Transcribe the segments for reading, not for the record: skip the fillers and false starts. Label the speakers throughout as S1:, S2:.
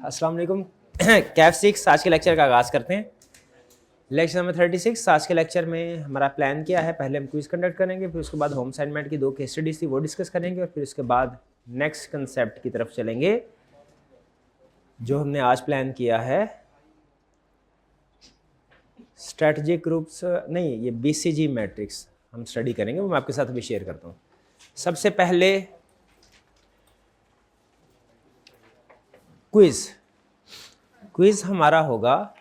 S1: अस्सलाम वालेकुम। कैफ 6 आज के लेक्चर का आगाज़ करते हैं। Lecture number 36। आज के लेक्चर में हमारा प्लान क्या है, पहले हम क्विज कंडक्ट करेंगे, फिर उसके बाद होम असाइनमेंट की 2 केस स्टडीज थी वो डिस्कस करेंगे, और फिर उसके बाद नेक्स्ट कंसेप्ट की तरफ चलेंगे जो हमने आज प्लान किया है। स्ट्रेटजिक ग्रुप्स नहीं, ये BCG मैट्रिक्स हम स्टडी करेंगे, वो मैं आपके साथ अभी शेयर करता हूँ। सबसे पहले क्विज हमारा होगा,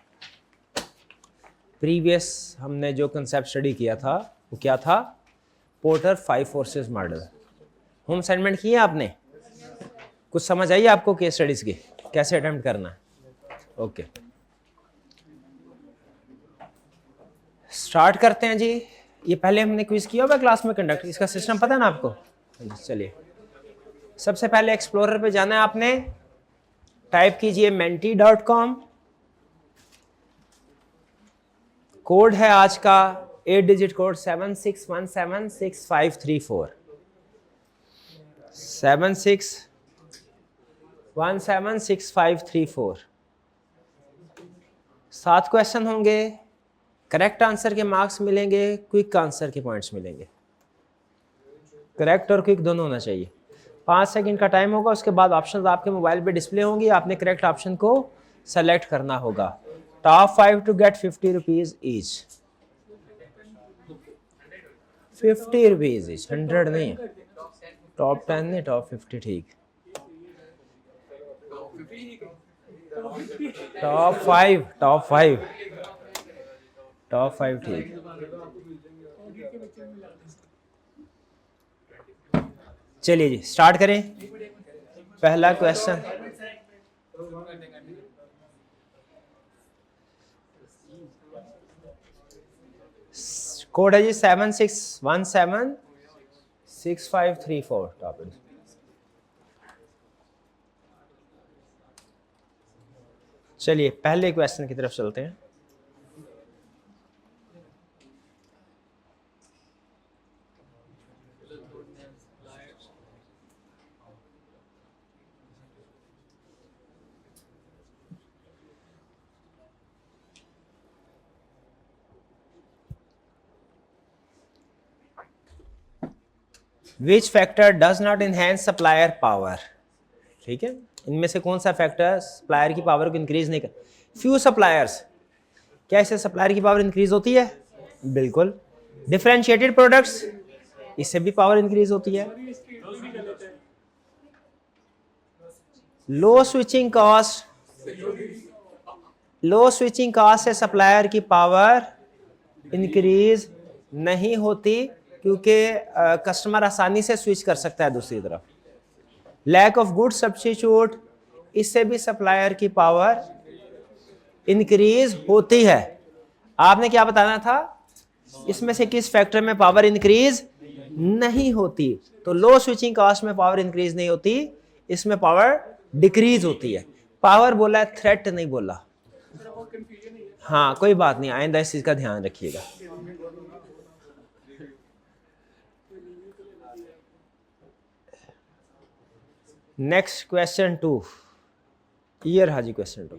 S1: प्रीवियस हमने जो कंसेप्ट स्टडी किया था वो क्या था, porter 5 forces model. Home assignment किए आपने, कुछ समझ आई आपको केस स्टडीज की, कैसे अटेम्प्ट करना है? ओके, स्टार्ट करते हैं जी। ये पहले हमने क्विज किया होगा क्लास में कंडक्ट, इसका सिस्टम पता है ना आपको? चलिए, सबसे पहले एक्सप्लोरर पे जाना है आपने, टाइप कीजिए menti.com। कोड है आज का 8 डिजिट कोड 76176534 76176534। 7 क्वेश्चन होंगे, करेक्ट आंसर के मार्क्स मिलेंगे, क्विक आंसर के पॉइंट्स मिलेंगे। करेक्ट और क्विक दोनों होना चाहिए। 5 सेकंड का टाइम होगा, उसके बाद ऑप्शंस आपके मोबाइल पे डिस्प्ले होंगी, आपने करेक्ट ऑप्शन को सेलेक्ट करना होगा। Top 5 to get 50 rupees each. 50 rupees each, 100 नहीं, टॉप 10 नहीं, टॉप 50 ठीक। टॉप 5 ठीक। चलिए जी, स्टार्ट करें। पहला क्वेश्चन, कोड है जी 76176534 टॉपिक। चलिए पहले क्वेश्चन की तरफ चलते हैं। Which factor does not enhance supplier power? ठीक है, इनमें से कौन सा फैक्टर सप्लायर की पावर को इंक्रीज नहीं कर? फ्यू सप्लायर्स, क्या इससे सप्लायर की पावर इंक्रीज होती है? बिल्कुल। डिफरेंशिएटेड प्रोडक्ट्स, इससे भी पावर इंक्रीज होती है। लो स्विचिंग कॉस्ट से सप्लायर की पावर इंक्रीज नहीं होती, क्योंकि कस्टमर आसानी से स्विच कर सकता है दूसरी तरफ। लैक ऑफ गुड सब्स्टिट्यूट, इससे भी सप्लायर की पावर इंक्रीज होती है। आपने क्या बताना था, इसमें से किस फैक्टर में पावर इंक्रीज नहीं होती? तो लो स्विचिंग कॉस्ट में पावर इंक्रीज नहीं होती, इसमें पावर डिक्रीज होती है। पावर बोला है, थ्रेट नहीं बोला। हाँ कोई बात नहीं, आइंदा इस चीज का ध्यान रखिएगा। Next question 2, year Haji question 2।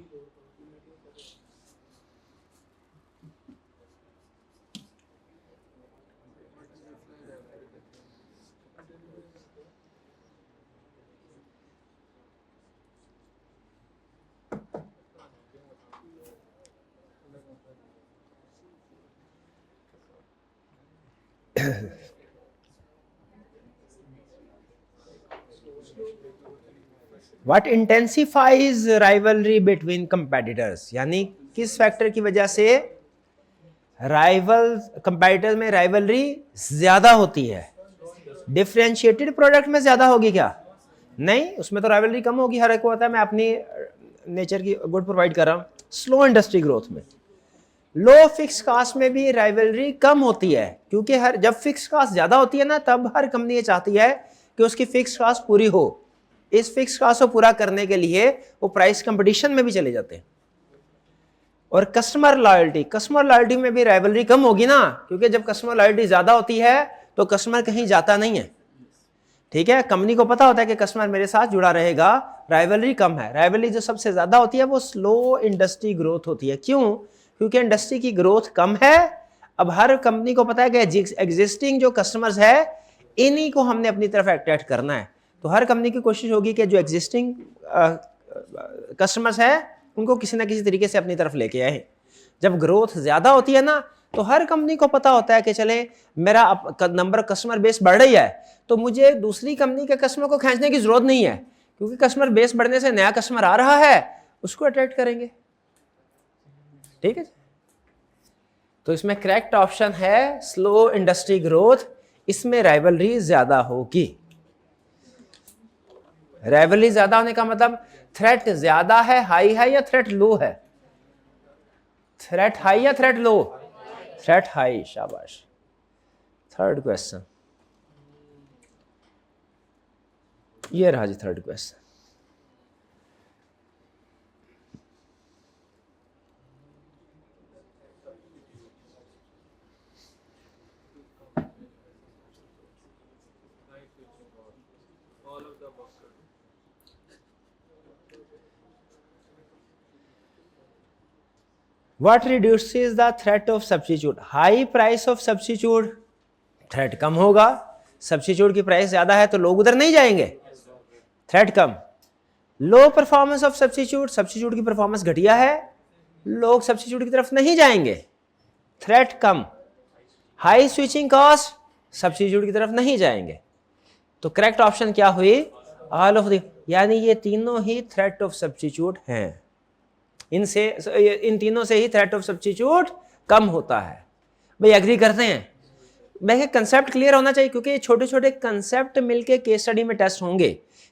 S1: What intensifies rivalry between competitors? यानी किस फैक्टर की वजह से राइवल कंपैटिटर में राइवलरी ज्यादा होती है? डिफरेंशिएटेड प्रोडक्ट में ज्यादा होगी क्या? नहीं, उसमें तो राइवलरी कम होगी। हर एक को होता है मैं अपनी नेचर की गुड प्रोवाइड कर रहा हूं। स्लो इंडस्ट्री ग्रोथ में, लो फिक्स कास्ट में भी राइवलरी कम होती है, क्योंकि जब फिक्स कास्ट ज्यादा होती है ना, तब हर कंपनी ये चाहती है कि उसकी फिक्स कास्ट पूरी हो। इस फिक्स कास्ट को पूरा करने के लिए वो प्राइस कंपटीशन में भी चले जाते हैं। और कस्टमर लॉयल्टी में भी राइवलरी कम होगी ना, क्योंकि जब कस्टमर लॉयल्टी ज्यादा होती है तो कस्टमर कहीं जाता नहीं है। ठीक है, कंपनी को पता होता है कि कस्टमर मेरे साथ जुड़ा रहेगा, राइवलरी कम है। राइवलरी जो सबसे ज्यादा होती है वो स्लो इंडस्ट्री ग्रोथ होती है। क्यों? क्योंकि इंडस्ट्री की ग्रोथ कम है। अब हर कंपनी को पता है कि एग्जिस्टिंग जो कस्टमर्स है इन्हीं को हमने अपनी तरफ अट्रैक्ट करना है, तो हर कंपनी की कोशिश होगी कि जो एग्जिस्टिंग कस्टमर्स है उनको किसी ना किसी तरीके से अपनी तरफ लेके आए। जब ग्रोथ ज्यादा होती है ना तो हर कंपनी को पता होता है कि चले मेरा नंबर कस्टमर बेस बढ़ रही है तो मुझे दूसरी कंपनी के कस्टमर को खींचने की जरूरत नहीं है, क्योंकि कस्टमर बेस बढ़ने से नया कस्टमर आ रहा है उसको अट्रैक्ट करेंगे। ठीक है, तो इसमें करेक्ट ऑप्शन है स्लो इंडस्ट्री ग्रोथ, इसमें राइवलरी ज्यादा होगी। राइवलरी ज्यादा होने का मतलब थ्रेट ज्यादा है, हाई है या थ्रेट लो है? थ्रेट हाई या थ्रेट लो? थ्रेट हाई, शाबाश। थर्ड क्वेश्चन, ये रहा जी third question. What reduces the threat of substitute? High price of substitute, threat कम होगा। सब्स्टिट्यूट की प्राइस ज्यादा है तो लोग उधर नहीं जाएंगे, threat come. Low performance of substitute, substitute की परफॉर्मेंस घटिया है, लोग सब्स्टिट्यूट की तरफ नहीं जाएंगे, थ्रेट कम। हाई स्विचिंग कॉस्ट, सब्स्टिट्यूट की तरफ नहीं जाएंगे। तो करेक्ट ऑप्शन क्या हुई? ऑल ऑफ द, यानी ये तीनों ही थ्रेट ऑफ सब्स्टिट्यूट हैं। इन तीनों से ही थ्रेट ऑफ सब्स्टिट्यूट कम होता है। भाई एग्री करते हैं? मैं कंसेप्ट क्लियर होना चाहिए, क्योंकि छोटे छोटे कंसेप्ट मिलके केस स्टडी में टेस्ट होंगे।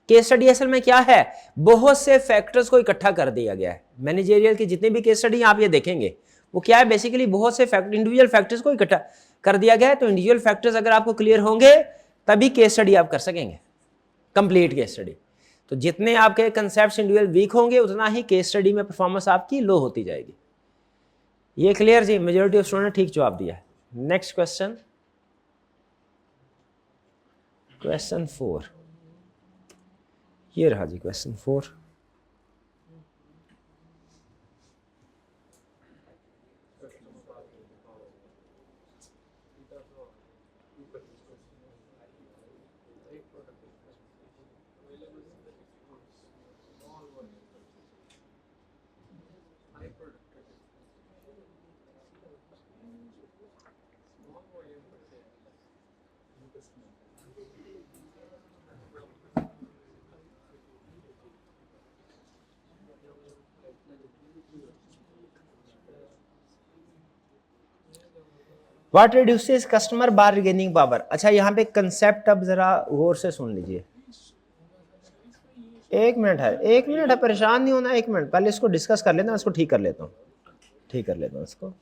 S1: केस स्टडी असल में क्या है? बहुत से फैक्टर्स को इकट्ठा कर दिया गया है। मैनेजरियल की जितनी भी केस स्टडी आप ये देखेंगे वो क्या है, बेसिकली बहुत से इंडिविजुअल फैक्टर्स को इकट्ठा कर दिया गया है। तो इंडिविजुअल फैक्टर्स अगर आपको क्लियर होंगे तभी केस स्टडी आप कर सकेंगे, कंप्लीट केस स्टडी। तो जितने आपके कंसेप्ट इंडिविजुअल वीक होंगे उतना ही केस स्टडी में परफॉर्मेंस आपकी लो होती जाएगी। ये क्लियर जी? मेजॉरिटी ऑफ स्टूडेंट ठीक जवाब दिया है। नेक्स्ट क्वेश्चन, क्वेश्चन 4, ये रहा जी question 4। What reduces customer bargaining power? अच्छा, यहाँ पे कंसेप्ट अब जरा गौर से सुन लीजिए। एक मिनट है, परेशान नहीं होना, एक मिनट पहले इसको डिस्कस कर लेता हूँ, इसको ठीक कर लेता हूँ इसको।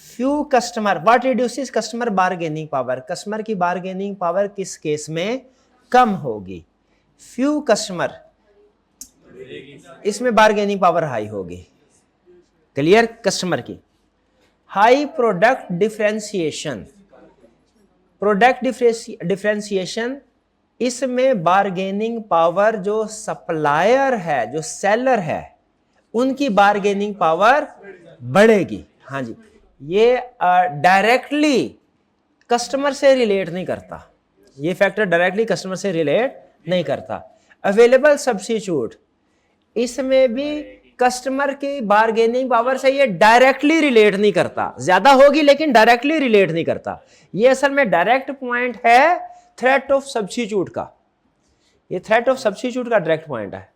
S1: Few customer, what reduces customer bargaining power? Customer की बार्गेनिंग पावर किस केस में कम होगी? फ्यू कस्टमर, इसमें बार्गेनिंग पावर हाई होगी। क्लियर? कस्टमर की हाई प्रोडक्ट डिफरेंशिएशन, इसमें बार्गेनिंग पावर जो सप्लायर है, जो सेलर है, उनकी बार्गेनिंग पावर बढ़ेगी। हाँ जी, ये डायरेक्टली कस्टमर से रिलेट नहीं करता, ये फैक्टर डायरेक्टली कस्टमर से रिलेट नहीं करता। अवेलेबल सब्स्टिट्यूट, इसमें भी कस्टमर की बार्गेनिंग पावर से ये डायरेक्टली रिलेट नहीं करता, ज्यादा होगी लेकिन डायरेक्टली रिलेट नहीं करता। ये असल में डायरेक्ट पॉइंट है थ्रेट ऑफ सब्स्टिट्यूट का, ये थ्रेट ऑफ सब्स्टिट्यूट का डायरेक्ट पॉइंट है।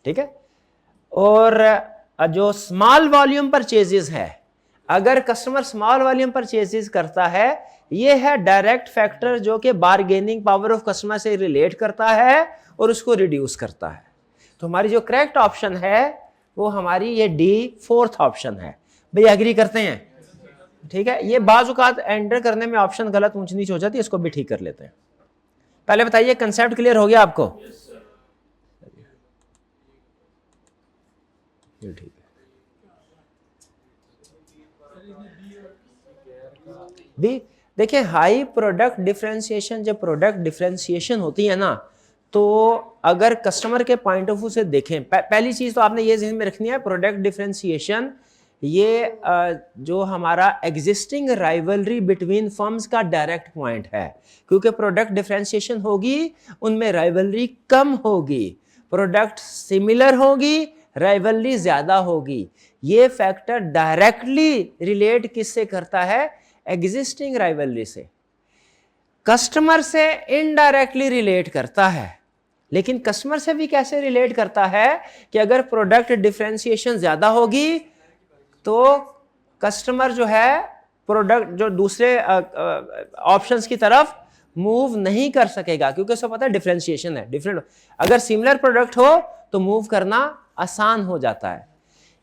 S1: ठीक है, और जो स्मॉल वॉल्यूम परचेजेस है, अगर कस्टमर स्मॉल वॉल्यूम परचेजेस करता है, ये है डायरेक्ट फैक्टर जो कि बार्गेनिंग पावर ऑफ कस्टमर से रिलेट करता है और उसको रिड्यूस करता है। तो हमारी जो करेक्ट ऑप्शन है वो हमारी ये डी, फोर्थ ऑप्शन है। भाई एग्री करते हैं? ठीक है, ये बाज़ औक़ात एंटर करने में ऑप्शन गलत ऊंच नीच हो जाती है, इसको भी ठीक कर लेते हैं। पहले बताइए कंसेप्ट क्लियर हो गया आपको? ये ठीक है। भी देखिए, हाई प्रोडक्ट डिफरेंशिएशन, जब प्रोडक्ट डिफरेंशिएशन होती है ना, तो अगर कस्टमर के पॉइंट ऑफ व्यू से देखें, पहली चीज तो आपने ये ज़हन में रखनी है, प्रोडक्ट डिफरेंशिएशन ये जो हमारा एग्जिस्टिंग राइवलरी बिटवीन फर्म्स का डायरेक्ट पॉइंट है, क्योंकि प्रोडक्ट डिफरेंशिएशन होगी उनमें राइवलरी कम होगी, प्रोडक्ट सिमिलर होगी राइवलरी ज्यादा होगी। ये फैक्टर डायरेक्टली रिलेट किससे करता है? एग्जिस्टिंग राइवलरी से। कस्टमर से इनडायरेक्टली रिलेट करता है, लेकिन कस्टमर से भी कैसे रिलेट करता है कि अगर प्रोडक्ट डिफरेंशिएशन ज्यादा होगी तो कस्टमर जो है प्रोडक्ट जो दूसरे ऑप्शंस की तरफ मूव नहीं कर सकेगा, क्योंकि उसको पता है डिफरेंशिएशन है, डिफरेंट। अगर सिमिलर प्रोडक्ट हो तो मूव करना आसान हो जाता है।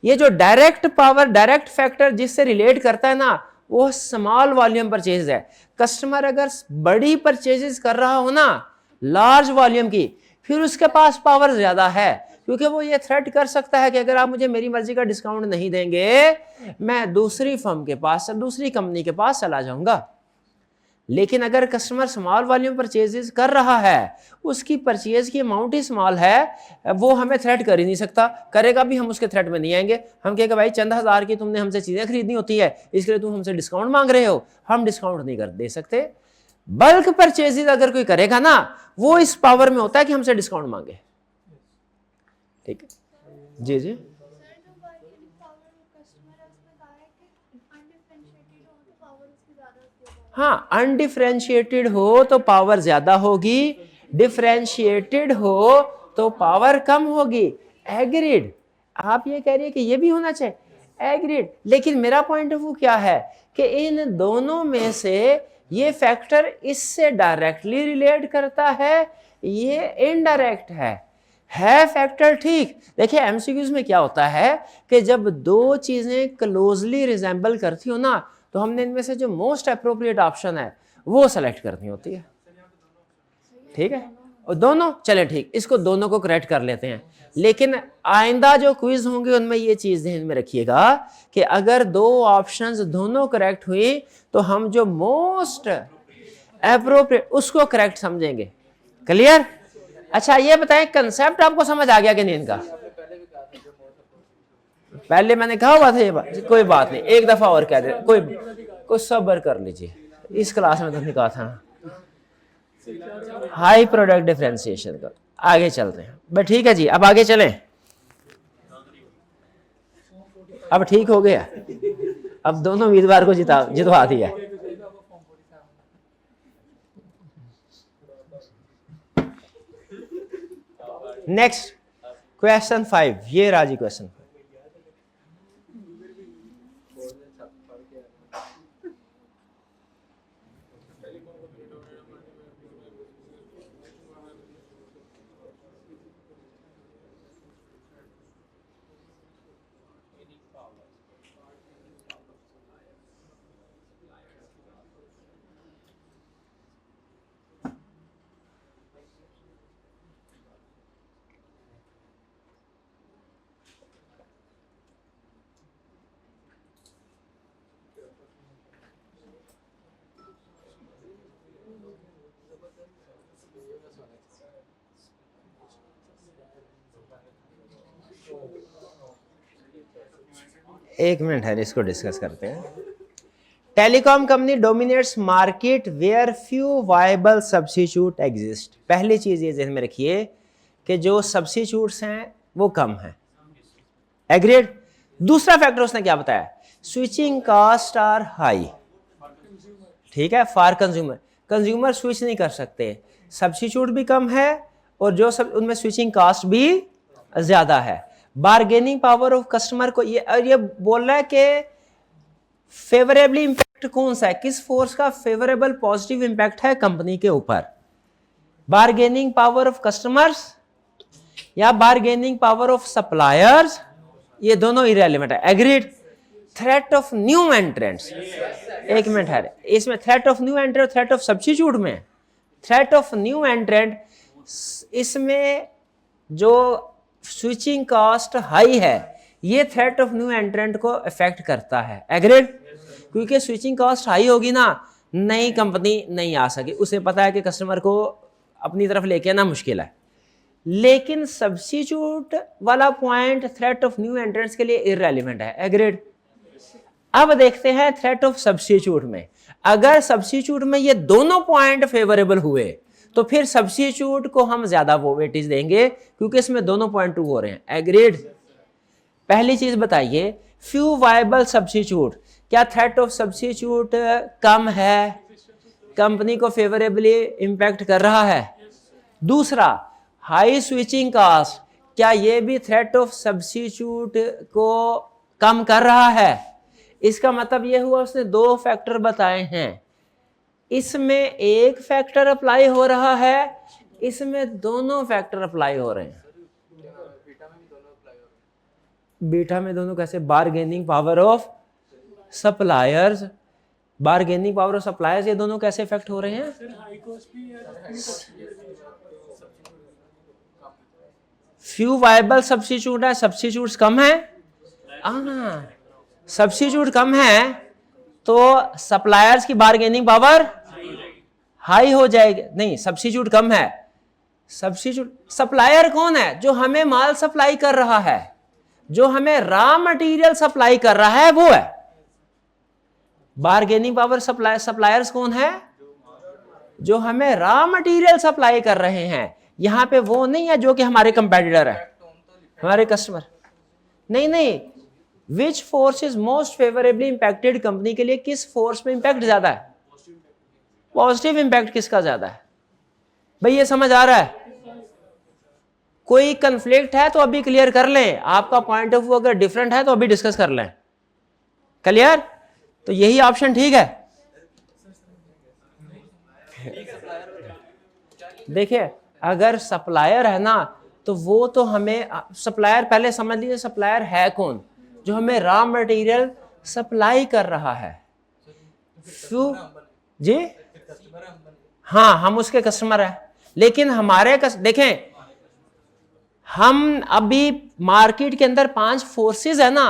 S1: ये जो डायरेक्ट पावर, डायरेक्ट फैक्टर जिससे रिलेट करता है ना, वो स्मॉल वॉल्यूम परचेज है। कस्टमर अगर बड़ी परचेजेस कर रहा हो ना, लार्ज वॉल्यूम की, फिर उसके पास पावर ज्यादा है, क्योंकि वो ये थ्रेट कर सकता है कि अगर आप मुझे मेरी मर्जी का डिस्काउंट नहीं देंगे, मैं दूसरी फर्म के पास, दूसरी कंपनी के पास चला जाऊंगा। लेकिन अगर कस्टमर स्मॉल वॉल्यूम परचेजेस कर रहा है, उसकी परचेज की अमाउंट ही स्मॉल है, वो हमें थ्रेट कर ही नहीं सकता, करेगा भी हम उसके थ्रेट में नहीं आएंगे। हम कहेंगे भाई चंद हजार की तुमने हमसे चीजें खरीदनी होती है, इसके लिए तुम हमसे डिस्काउंट मांग रहे हो, हम डिस्काउंट नहीं कर दे सकते। बल्क परचेजेस अगर कोई करेगा ना, वो इस पावर में होता है कि हमसे डिस्काउंट मांगे। ठीक है जी जी। हाँ, अनडिफरेंशिएटेड हो तो पावर ज्यादा होगी, डिफरेंशिएटेड हो तो पावर कम होगी। एग्रीड। आप ये कह रही है कि ये भी होना चाहिए, एग्रीड। लेकिन मेरा पॉइंट ऑफ व्यू क्या है कि इन दोनों में से ये फैक्टर इससे डायरेक्टली रिलेट करता है, ये इनडायरेक्ट है फैक्टर ठीक। देखिए एमसीक्यूज में क्या होता है कि जब दो चीजें क्लोजली रिजेंबल करती हो ना, तो हमने इनमें से जो मोस्ट अप्रोप्रिएट ऑप्शन है वो सेलेक्ट करनी होती है। ठीक है, और दोनों, चले ठीक, इसको दोनों को करेक्ट कर लेते हैं। लेकिन आइंदा जो क्विज होंगे उनमें ये चीज ध्यान में रखिएगा कि अगर दो ऑप्शंस दोनों करेक्ट हुई तो हम जो मोस्ट अप्रोप्रिएट उसको करेक्ट समझेंगे। क्लियर? अच्छा ये बताएं, कंसेप्ट आपको समझ आ गया कि नहीं इनका? पहले मैंने कहा हुआ था ये बात, कोई बात नहीं, एक दफा और कह दे, कोई सब्र कर लीजिए, इस क्लास में तो नहीं कहा था ना हाई प्रोडक्ट डिफरेंशिएशन का। आगे चलते हैं बट ठीक है जी, अब आगे चलें। अब ठीक हो गया, अब दोनों उम्मीदवार को जितवा दिया। नेक्स्ट क्वेश्चन 5, ये राजी क्वेश्चन। एक मिनट है, इसको डिस्कस करते हैं। Telecom company dominates market where few viable substitute exist. पहली चीज ये ध्यान में रखिए कि जो सब्स्टिट्यूट्स हैं वो कम हैं। एग्रीड। दूसरा फैक्टर उसने क्या बताया? Switching cost are high. ठीक है, फॉर कंज्यूमर, कंज्यूमर स्विच नहीं कर सकते, सब्स्टिट्यूट भी कम है और जो सब उनमें स्विचिंग कॉस्ट भी ज्यादा है। बार्गेनिंग पावर ऑफ कस्टमर को ये बोल रहा है कि फेवरेबली इंपैक्ट कौन सा है, किस फोर्स का फेवरेबल पॉजिटिव इंपैक्ट है कंपनी के ऊपर? बार्गेनिंग पावर ऑफ कस्टमर्स या बार्गेनिंग पावर ऑफ सप्लायर्स? ये दोनों इरेलेवेंट है। Agreed. Threat of new entrants, एक मिनट है, इसमें threat of new एंट्रेंट, threat of substitute में थ्रेट ऑफ न्यू एंट्रेंट, इसमें जो स्विचिंग कॉस्ट हाई है ये थ्रेट ऑफ न्यू एंट्रेंट को इफेक्ट करता है। एग्रीड। क्योंकि स्विचिंग कॉस्ट हाई होगी ना, नई कंपनी नहीं आ सके, उसे पता है कि कस्टमर को अपनी तरफ लेके आना मुश्किल है। लेकिन सब्स्टिट्यूट वाला point threat of new entrants के लिए इररेलेवेंट है। एग्रीड। अब देखते हैं थ्रेट ऑफ सब्स्टिट्यूट में, अगर सब्स्टिट्यूट में ये दोनों पॉइंट फेवरेबल हुए तो फिर सब्स्टिट्यूट को हम ज्यादा वेटेज देंगे क्योंकि इसमें दोनों पॉइंट ट्रू हो रहे हैं। एग्रीड। पहली चीज बताइए, फ्यू वायबल सब्स्टिट्यूट, क्या थ्रेट ऑफ सब्स्टिट्यूट कम है, कंपनी को फेवरेबली इंपैक्ट कर रहा है? दूसरा, हाई स्विचिंग कॉस्ट, क्या ये भी थ्रेट ऑफ सब्स्टिट्यूट को कम कर रहा है? इसका मतलब ये हुआ उसने दो फैक्टर बताए हैं, इसमें एक फैक्टर अप्लाई हो रहा है, इसमें दोनों फैक्टर अप्लाई हो रहे हैं। बीटा में दोनों कैसे? Bargaining power of suppliers, bargaining power of suppliers, ये दोनों कैसे इफेक्ट हो रहे हैं? फ्यू वायबल सब्स्टिट्यूट है, सब्स्टिट्यूट्स कम है, सब्स्टिट्यूट कम है तो सप्लायर्स की बारगेनिंग पावर हाई हो जाएगी। नहीं, सब्स्टिट्यूट कम है, सब्स्टिट्यूट सप्लायर कौन है? जो हमें माल सप्लाई कर रहा है, जो हमें रॉ मटेरियल सप्लाई कर रहा है वो है। बारगेनिंग पावर सप्लायर्स कौन है? जो हमें रॉ मटेरियल सप्लाई कर रहे हैं। यहां पे वो नहीं है जो कि हमारे कंपेटिटर है, हमारे कस्टमर। नहीं, which force is most favourably impacted, company के लिए किस फोर्स में इंपैक्ट ज्यादा है? पॉजिटिव इंपैक्ट किसका ज्यादा है? भाई ये समझ आ रहा है? कोई कंफ्लिक्ट है तो अभी क्लियर कर लें, आपका पॉइंट ऑफ व्यू अगर डिफरेंट है तो अभी डिस्कस कर लें। क्लियर? तो यही ऑप्शन ठीक है। देखिए, अगर सप्लायर है ना तो वो तो हमें सप्लायर, पहले समझ लीजिए सप्लायर है कौन? जो हमें रॉ मटेरियल सप्लाई कर रहा है। जी हाँ, हम उसके कस्टमर हैं, लेकिन हमारे देखें, हम अभी मार्केट के अंदर 5 फोर्सेस है ना,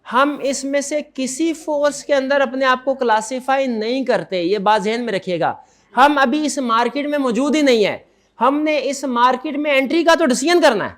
S1: हम इसमें से किसी फोर्स के अंदर अपने आप को क्लासिफाई नहीं करते, ये बात ध्यान में रखिएगा। हम अभी इस मार्केट में मौजूद ही नहीं है, हमने इस मार्केट में एंट्री का तो डिसीजन करना है,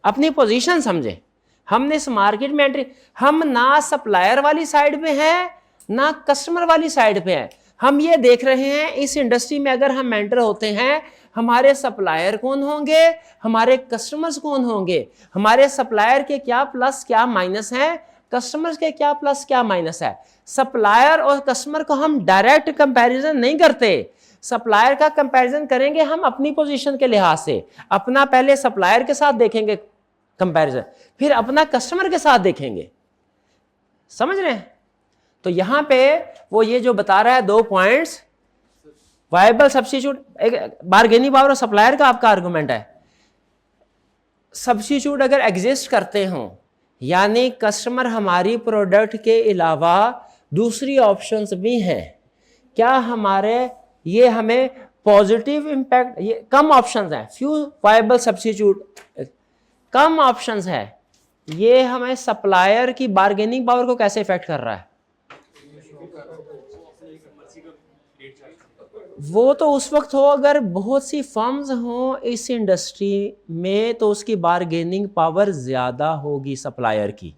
S1: अपनी पोजीशन समझे। हमने इस मार्केट में एंट्री, हम ना सप्लायर वाली साइड पे हैं ना कस्टमर वाली साइड पे हैं। हम ये देख रहे हैं इस इंडस्ट्री में अगर हम एंटर होते हैं, हमारे सप्लायर कौन होंगे, हमारे कस्टमर्स कौन होंगे, हमारे सप्लायर के क्या प्लस क्या माइनस हैं, कस्टमर्स के क्या प्लस क्या माइनस है। सप्लायर और कस्टमर को हम डायरेक्ट कंपैरिजन नहीं करते, सप्लायर का कंपैरिजन करेंगे हम अपनी पोजीशन के लिहाज से। अपना पहले सप्लायर के साथ देखेंगे कंपैरिजन, फिर अपना कस्टमर के साथ देखेंगे। समझ रहे हैं? तो यहां पे वो ये जो बता रहा है 2 पॉइंट्स, वायबल सब्स्टिट्यूट, एक बारगेनिंग पावर और सप्लायर का आपका आर्गुमेंट है। सब्स्टिट्यूट अगर एग्जिस्ट करते हों, यानी कस्टमर हमारी प्रोडक्ट के अलावा दूसरी ऑप्शंस भी हैं, क्या हमारे ये हमें पॉजिटिव इंपैक्ट, ये कम ऑप्शंस हैं, फ्यू वायबल सब्स्टिट्यूट कम ऑप्शंस है, ये हमें सप्लायर की बारगेनिंग पावर को कैसे इफेक्ट कर रहा है? वो तो उस वक्त हो अगर बहुत सी फर्म्स हों इस इंडस्ट्री में तो उसकी बारगेनिंग पावर ज्यादा होगी सप्लायर की,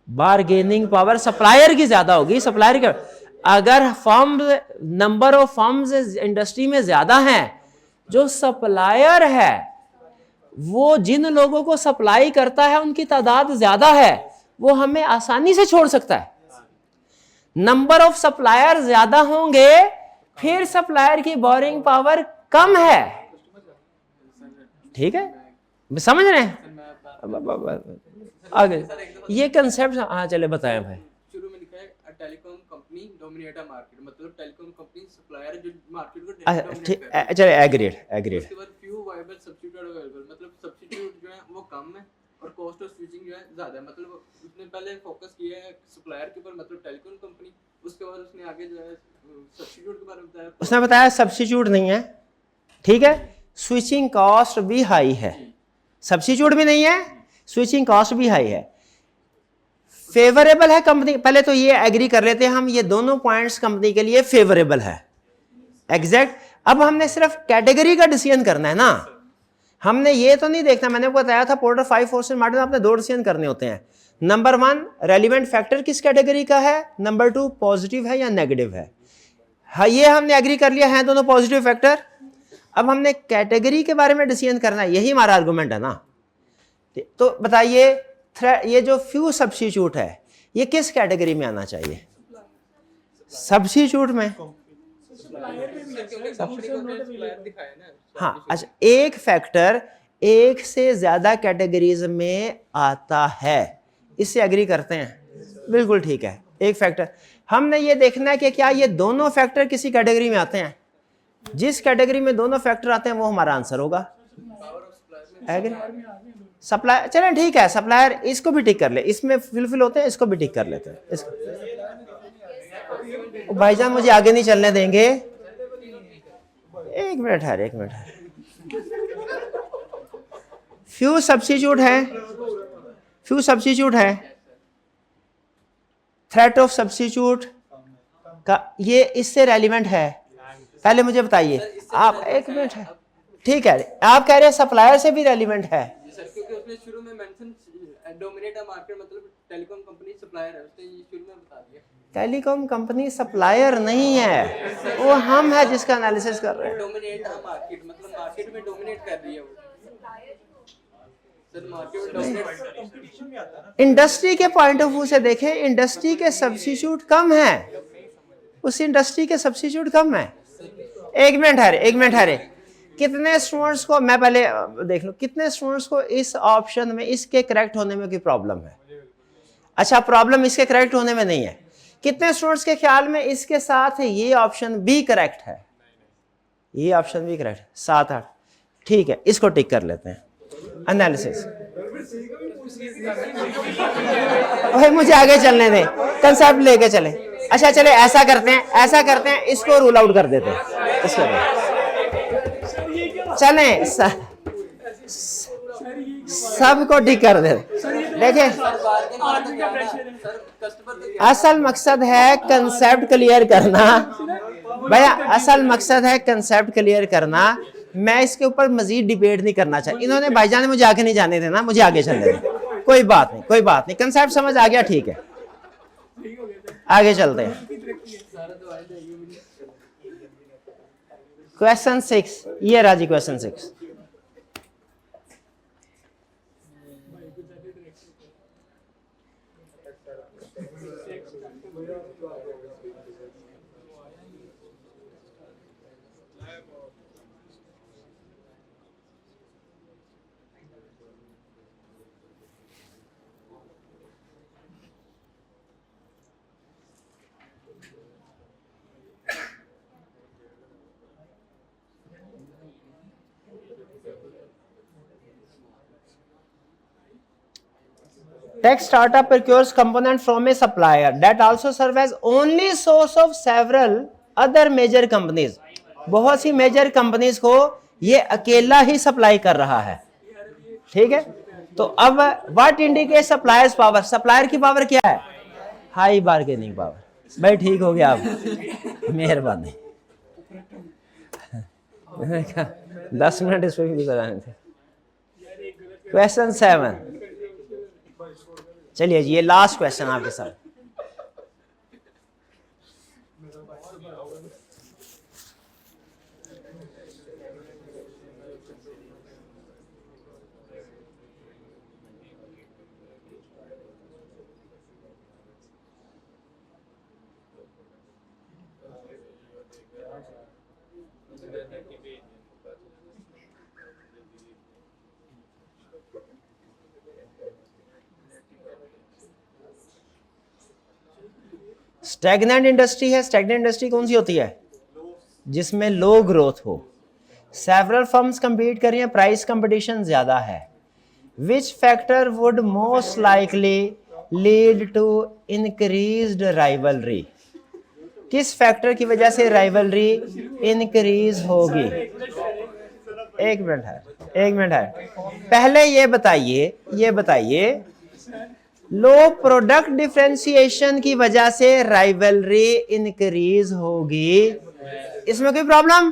S1: बारगेनिंग पावर सप्लायर की ज्यादा होगी। सप्लायर की अगर firm, number of firms industry में ज्यादा हैं, जो सप्लायर है वो जिन लोगों को सप्लाई करता है उनकी तादाद ज्यादा है, वो हमें आसानी से छोड़ सकता है। नंबर ऑफ सप्लायर ज्यादा होंगे, फिर सप्लायर की बोरिंग पावर कम है। ठीक है, समझ रहे हैं? आगे ये कंसेप्ट, हाँ चले बताएं भाई।
S2: शुरू में लिखा है telecom company dominate a market, मतलब टेलीकॉम कंपनी सप्लायर जो मार्केट को डोमिनेट कर रहा है।
S1: चले एग्रीड।
S2: उसके बाद फ्यू वायबल सब्स्टिट्यूट अवेलेबल, मतलब सब्स्टिट्यूट जो है वो कम है और कॉस्ट ऑफ स्विचिंग जो है ज्यादा है। मतलब उसने पहले फोकस किया है सप्लायर के ऊपर, मतलब टेलीकॉम कंपनी, उसके बाद उसने आगे जो है सब्स्टिट्यूट के बारे में बताया।
S1: उसने बताया सब्स्टिट्यूट नहीं है, ठीक है, स्विचिंग कॉस्ट भी हाई है, सब्स्टिट्यूट भी नहीं है, स्विचिंग कॉस्ट भी हाई है। फेवरेबल है कंपनी, पहले तो ये एग्री कर लेते हैं हम, ये दोनों पॉइंट्स कंपनी के लिए फेवरेबल है। एग्जैक्ट अब हमने सिर्फ कैटेगरी का डिसीजन करना है ना, हमने ये तो नहीं देखना, मैंने आपको बताया था पोर्टर 5 फोर्सेस मार्टिन आपने 2 डिसीजन करने होते हैं। नंबर 1 रेलिवेंट फैक्टर किस कैटेगरी का है, नंबर 2 पॉजिटिव है या नेगेटिव है। हाँ ये हमने एग्री कर लिया है दोनों पॉजिटिव फैक्टर। अब हमने कैटेगरी के बारे में डिसीजन करना है, यही हमारा आर्गुमेंट है ना। तो बताइए ये जो फ्यू सब्स्टिट्यूट है ये किस कैटेगरी में आना चाहिए, सब्स्टिट्यूट में। हाँ अच्छा, एक फैक्टर एक से ज्यादा कैटेगरीज में आता है, इससे एग्री करते हैं, बिल्कुल ठीक है। एक फैक्टर हमने ये देखना है कि क्या ये दोनों फैक्टर किसी कैटेगरी में आते हैं, जिस कैटेगरी में दोनों फैक्टर आते हैं वो हमारा आंसर होगा। एग्री सप्लायर, चलें ठीक है, सप्लायर इसको भी टिक कर ले, इसमें फिलफिल होते हैं, इसको भी टिक कर लेते हैं। भाईजान मुझे आगे नहीं चलने देंगे, एक मिनट है, एक मिनट है। फ्यू सब्स्टिट्यूट है, फ्यू सब्स्टिट्यूट है, थ्रेट ऑफ सब्स्टिट्यूट का ये इससे रेलिवेंट है। पहले मुझे बताइए आप, एक मिनट है, ठीक है, आप कह रहे हैं सप्लायर से भी रेलिवेंट है
S2: सर, क्योंकि उसने शुरू में मेंशन डोमिनेट मार्केट मतलब टेलीकॉम कंपनी सप्लायर है, उसने ये शुरू में बता दिया।
S1: टेलीकॉम कंपनी सप्लायर नहीं है, वो हम है जिसका एनालिसिस कर रहे हैं।
S2: डोमिनेट मार्केट मतलब मार्केट में डोमिनेट कर रही है वो। सर मार्केट में डोमिनेट,
S1: इंडस्ट्री के पॉइंट ऑफ व्यू से देखें, इंडस्ट्री के सब्स्टिट्यूट कम है, उस इंडस्ट्री के सब्स्टिट्यूट कम है। एक मिनट है, एक मिनट है, कितने स्टूडेंट्स को, मैं पहले देख लूं कितने स्टूडेंट्स को इस ऑप्शन में इसके करेक्ट होने में कोई प्रॉब्लम है। अच्छा प्रॉब्लम इसके करेक्ट होने में नहीं है, कितने स्टूडेंट्स के ख्याल में इसके साथ ये ऑप्शन भी करेक्ट है, ये ऑप्शन भी करेक्ट है, 7-8 ठीक है, इसको टिक कर लेते हैं। एनालिसिस भाई मुझे आगे चलने दें, कंसेप्ट लेके चले। अच्छा चले ऐसा करते हैं, ऐसा करते हैं, इसको रूल आउट कर देते हैं, इसको चलें सबको टिक कर दे। देखिए असल मकसद है कंसेप्ट क्लियर करना भैया, असल मकसद है कंसेप्ट क्लियर करना। मैं इसके ऊपर मजीद डिबेट नहीं करना चाहता, इन्होंने भाईजान ने मुझे आगे नहीं जाने देना, मुझे आगे चलने दें, कोई बात नहीं, कोई बात नहीं, कंसेप्ट समझ आ गया, ठीक है आगे चलते हैं। क्वेश्चन 6, ये राजी question 6। Tech startup procures component from a supplier that also serve as only source of several other major companies। बहुत सी मेजर कंपनीज को ये अकेला ही सप्लाई कर रहा है, ठीक है। तो अब what indicate suppliers power, supplier की पावर क्या है, हाई बार्गेनिंग पावर। भाई ठीक हो गया, आप मेहरबानी 10 मिनट इस पर भी गुजारने थे। क्वेश्चन 7, चलिए ये लास्ट क्वेश्चन आपके साथ। स्टैग्नेंट इंडस्ट्री है, स्टैग्नेंट इंडस्ट्री कौन सी होती है, जिसमें लो ग्रोथ हो। सेवरल फर्म्स कंपीट कर रही हैं, प्राइस कंपटीशन ज्यादा है। Which factor would most likely lead to increased rivalry, किस फैक्टर की वजह से राइवलरी इंक्रीज होगी। एक मिनट है, एक मिनट है, पहले ये बताइए लो प्रोडक्ट डिफरेंशिएशन की वजह से राइवलरी इंक्रीज होगी, इसमें कोई प्रॉब्लम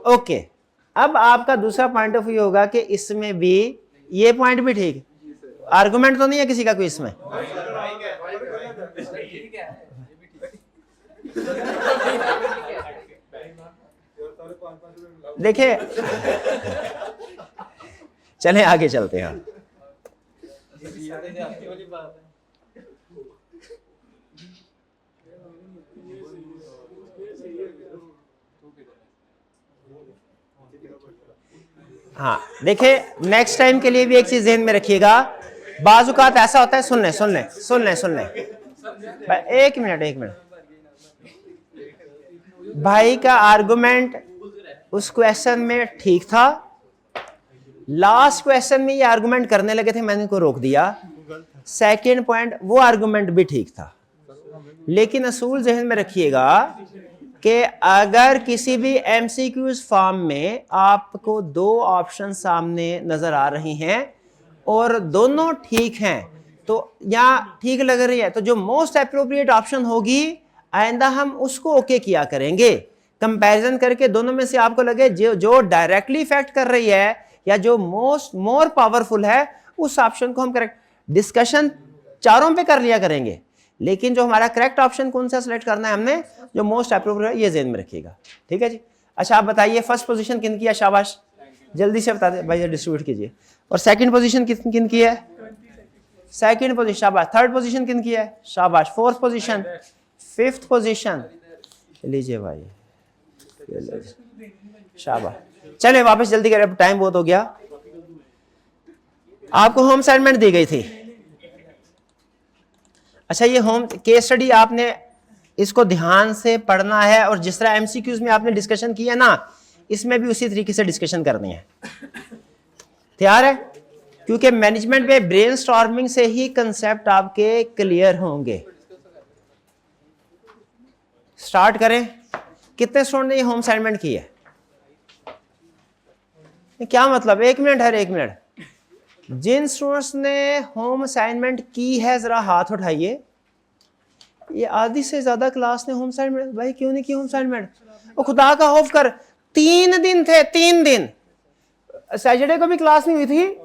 S1: ओके, अब आपका दूसरा पॉइंट ऑफ व्यू होगा कि इसमें भी ये पॉइंट भी ठीक, आर्गुमेंट तो नहीं है किसी का कोई इसमें। देखिए चलें आगे चलते हैं। हाँ देखिए, नेक्स्ट टाइम के लिए भी एक चीज ध्यान में रखिएगा, बाजुकात ऐसा होता है, सुन ले एक मिनट, भाई का आर्गुमेंट उस क्वेश्चन में ठीक था, लास्ट क्वेश्चन में ये आर्गुमेंट करने लगे थे, मैंने इनको रोक दिया। सेकंड पॉइंट, वो आर्गुमेंट भी ठीक था, लेकिन असूल जहन में रखिएगा कि अगर किसी भी एमसीक्यूज फॉर्म में आपको दो ऑप्शन सामने नजर आ रही हैं और दोनों ठीक हैं, तो या ठीक लग रही है, तो जो मोस्ट अप्रोप्रिएट ऑप्शन होगी आइंदा हम उसको ओके किया करेंगे। कंपैरिजन करके दोनों में से आपको लगे जो डायरेक्टली इफेक्ट कर रही है या जो मोर पावरफुल है, उस ऑप्शन को हम करेक्ट, डिस्कशन चारों पे कर लिया करेंगे, लेकिन जो हमारा करेक्ट ऑप्शन कौन सा सिलेक्ट करना है हमने, जो मोस्ट अप्रोप्रिएट है, ये ज़हन में रखिएगा। ठीक है जी। अच्छा आप बताइए फर्स्ट पोजीशन किन की है? शाबाश, जल्दी से बता दे भाई, डिस्ट्रीब्यूट कीजिए। और सेकंड पोजीशन किन की है? सेकंड पोजीशन, शाबाश। थर्ड पोजीशन किन की है? शाबाश। फोर्थ पोजीशन, फिफ्थ पोजीशन, लीजिए भाई, शाबाश। चले वापस जल्दी करें, टाइम बहुत हो गया। आपको होम असाइनमेंट दी गई थी। अच्छा, ये होम केस स्टडी आपने इसको ध्यान से पढ़ना है, और जिस तरह एमसीक्यूज में आपने डिस्कशन किया ना, इसमें भी उसी तरीके से डिस्कशन करनी है। तैयार है? क्योंकि मैनेजमेंट में ब्रेनस्टॉर्मिंग से ही कंसेप्ट आपके क्लियर होंगे। स्टार्ट करें। कितने स्टूडेंट ने ये होम असाइनमेंट की है? क्या मतलब? एक मिनट है, एक मिनट। जिन स्टूडेंट्स ने होम असाइनमेंट की है जरा हाथ उठाइए। ये आधी से ज्यादा क्लास ने होम असाइनमेंट, भाई क्यों नहीं की होम असाइनमेंट? वो खुदा का खौफ कर, 3 दिन थे, 3 दिन। सैटरडे को भी क्लास नहीं हुई थी,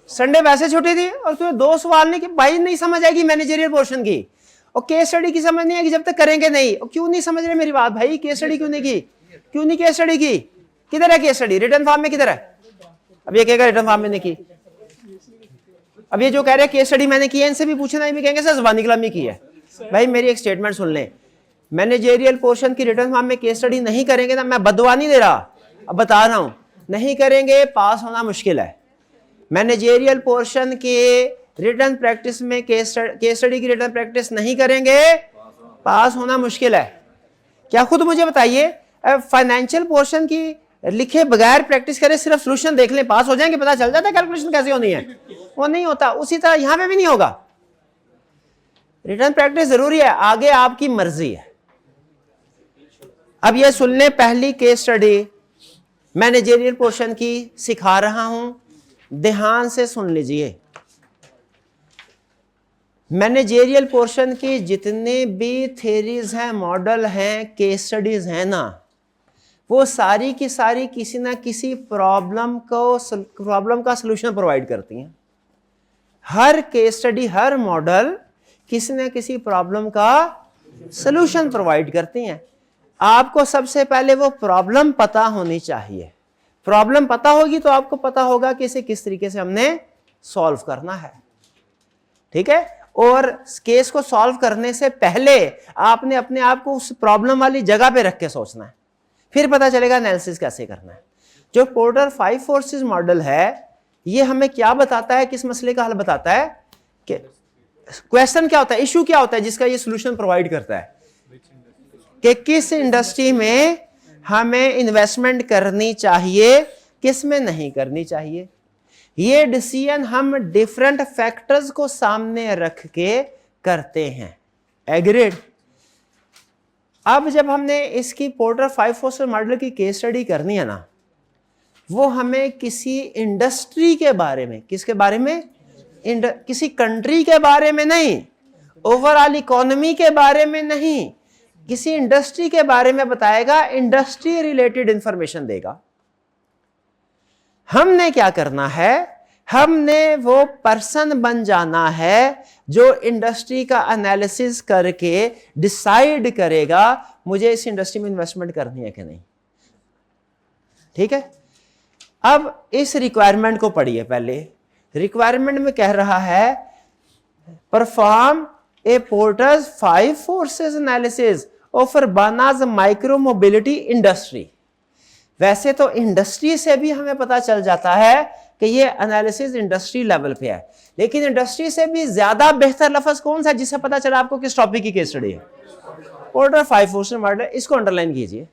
S1: संडे वैसे छुट्टी थी, और तुम्हें 2 सवाल नहीं कि भाई नहीं समझ आएगी मैनेजरियल पोर्शन की, और केस स्टडी की समझ नहीं आएगी जब तक करेंगे नहीं। और क्यों नहीं समझ रहे मेरी बात भाई? केस स्टडी क्यों नहीं की? क्यों नहीं केस स्टडी की? किधर है केस स्टडी? रिटर्न फॉर्म में किधर है? अब ये कहेगा रिटर्न फॉर्म में नहीं की। अब ये जो कह रहे हैं केस स्टडी मैंने की है, इनसे भी पूछना, भी कहेंगे सर ज़बानी कलामी की है। भाई मेरी एक स्टेटमेंट सुन लें, मैनेजरियल पोर्शन की रिटर्न फॉर्म में केस स्टडी नहीं करेंगे ना, मैं बदवा नहीं दे रहा, अब बता रहा हूं, नहीं करेंगे पास होना मुश्किल है। मैनेजरियल पोर्शन के रिटर्न प्रैक्टिस में केस स्टडी की रिटर्न प्रैक्टिस नहीं करेंगे, पास होना मुश्किल है। क्या खुद मुझे बताइए, फाइनेंशियल पोर्शन की लिखे बगैर प्रैक्टिस करें, सिर्फ सोल्यूशन देख लें, पास हो जाएंगे? पता चल जाता है कैलकुलेशन कैसे होनी है? वो नहीं होता। उसी तरह यहां पे भी नहीं होगा। रिटर्न प्रैक्टिस जरूरी है, आगे आपकी मर्जी है। अब ये सुन लें, पहली केस स्टडी मैनेजरियल पोर्शन की सिखा रहा हूं, ध्यान से सुन लीजिए। मैनेजरियल पोर्शन की जितने भी थ्योरीज हैं, मॉडल हैं, केस स्टडीज हैं ना, वो सारी की सारी किसी ना किसी प्रॉब्लम का सलूशन प्रोवाइड करती हैं। हर केस स्टडी, हर मॉडल किसी ना किसी प्रॉब्लम का सलूशन प्रोवाइड करती हैं। आपको सबसे पहले वो प्रॉब्लम पता होनी चाहिए। प्रॉब्लम पता होगी तो आपको पता होगा कि इसे किस तरीके से हमने सॉल्व करना है। ठीक है? और केस को सॉल्व करने से पहले आपने अपने आप को उस प्रॉब्लम वाली जगह पे रख के सोचना है, फिर पता चलेगा एनालिसिस कैसे करना है। जो पोर्टर 5 फोर्सेस मॉडल है, ये हमें क्या बताता है, किस मसले का हल बताता है, कि क्वेश्चन क्या होता है, इशू क्या होता है जिसका ये सॉल्यूशन प्रोवाइड करता है, कि किस इंडस्ट्री में हमें इन्वेस्टमेंट करनी चाहिए, किस में नहीं करनी चाहिए। ये डिसीजन हम डिफरेंट फैक्टर्स को सामने रख के करते हैं। एग्रीड? अब जब हमने इसकी पोर्टर 5 फोर्सेस मॉडल की केस स्टडी करनी है ना, वो हमें किसी इंडस्ट्री के बारे में, किसके बारे में, किसी कंट्री के बारे में नहीं, ओवरऑल इकोनॉमी के बारे में नहीं, किसी इंडस्ट्री के बारे में बताएगा, इंडस्ट्री रिलेटेड इंफॉर्मेशन देगा। हमने क्या करना है, हमने वो पर्सन बन जाना है जो इंडस्ट्री का एनालिसिस करके डिसाइड करेगा मुझे इस इंडस्ट्री में इन्वेस्टमेंट करनी है कि नहीं। ठीक है, अब इस रिक्वायरमेंट को पढ़िए। पहले रिक्वायरमेंट में कह रहा है perform a Porter's 5 forces analysis of Urbanaz micro mobility industry. वैसे तो इंडस्ट्री से भी हमें पता चल जाता है कि ये एनालिसिस इंडस्ट्री लेवल पे है, लेकिन इंडस्ट्री से भी ज्यादा बेहतर लफ्ज कौन सा है जिससे पता चला आपको किस टॉपिक की केस स्टडी है? Porter 5 forces model. इसको अंडरलाइन कीजिए,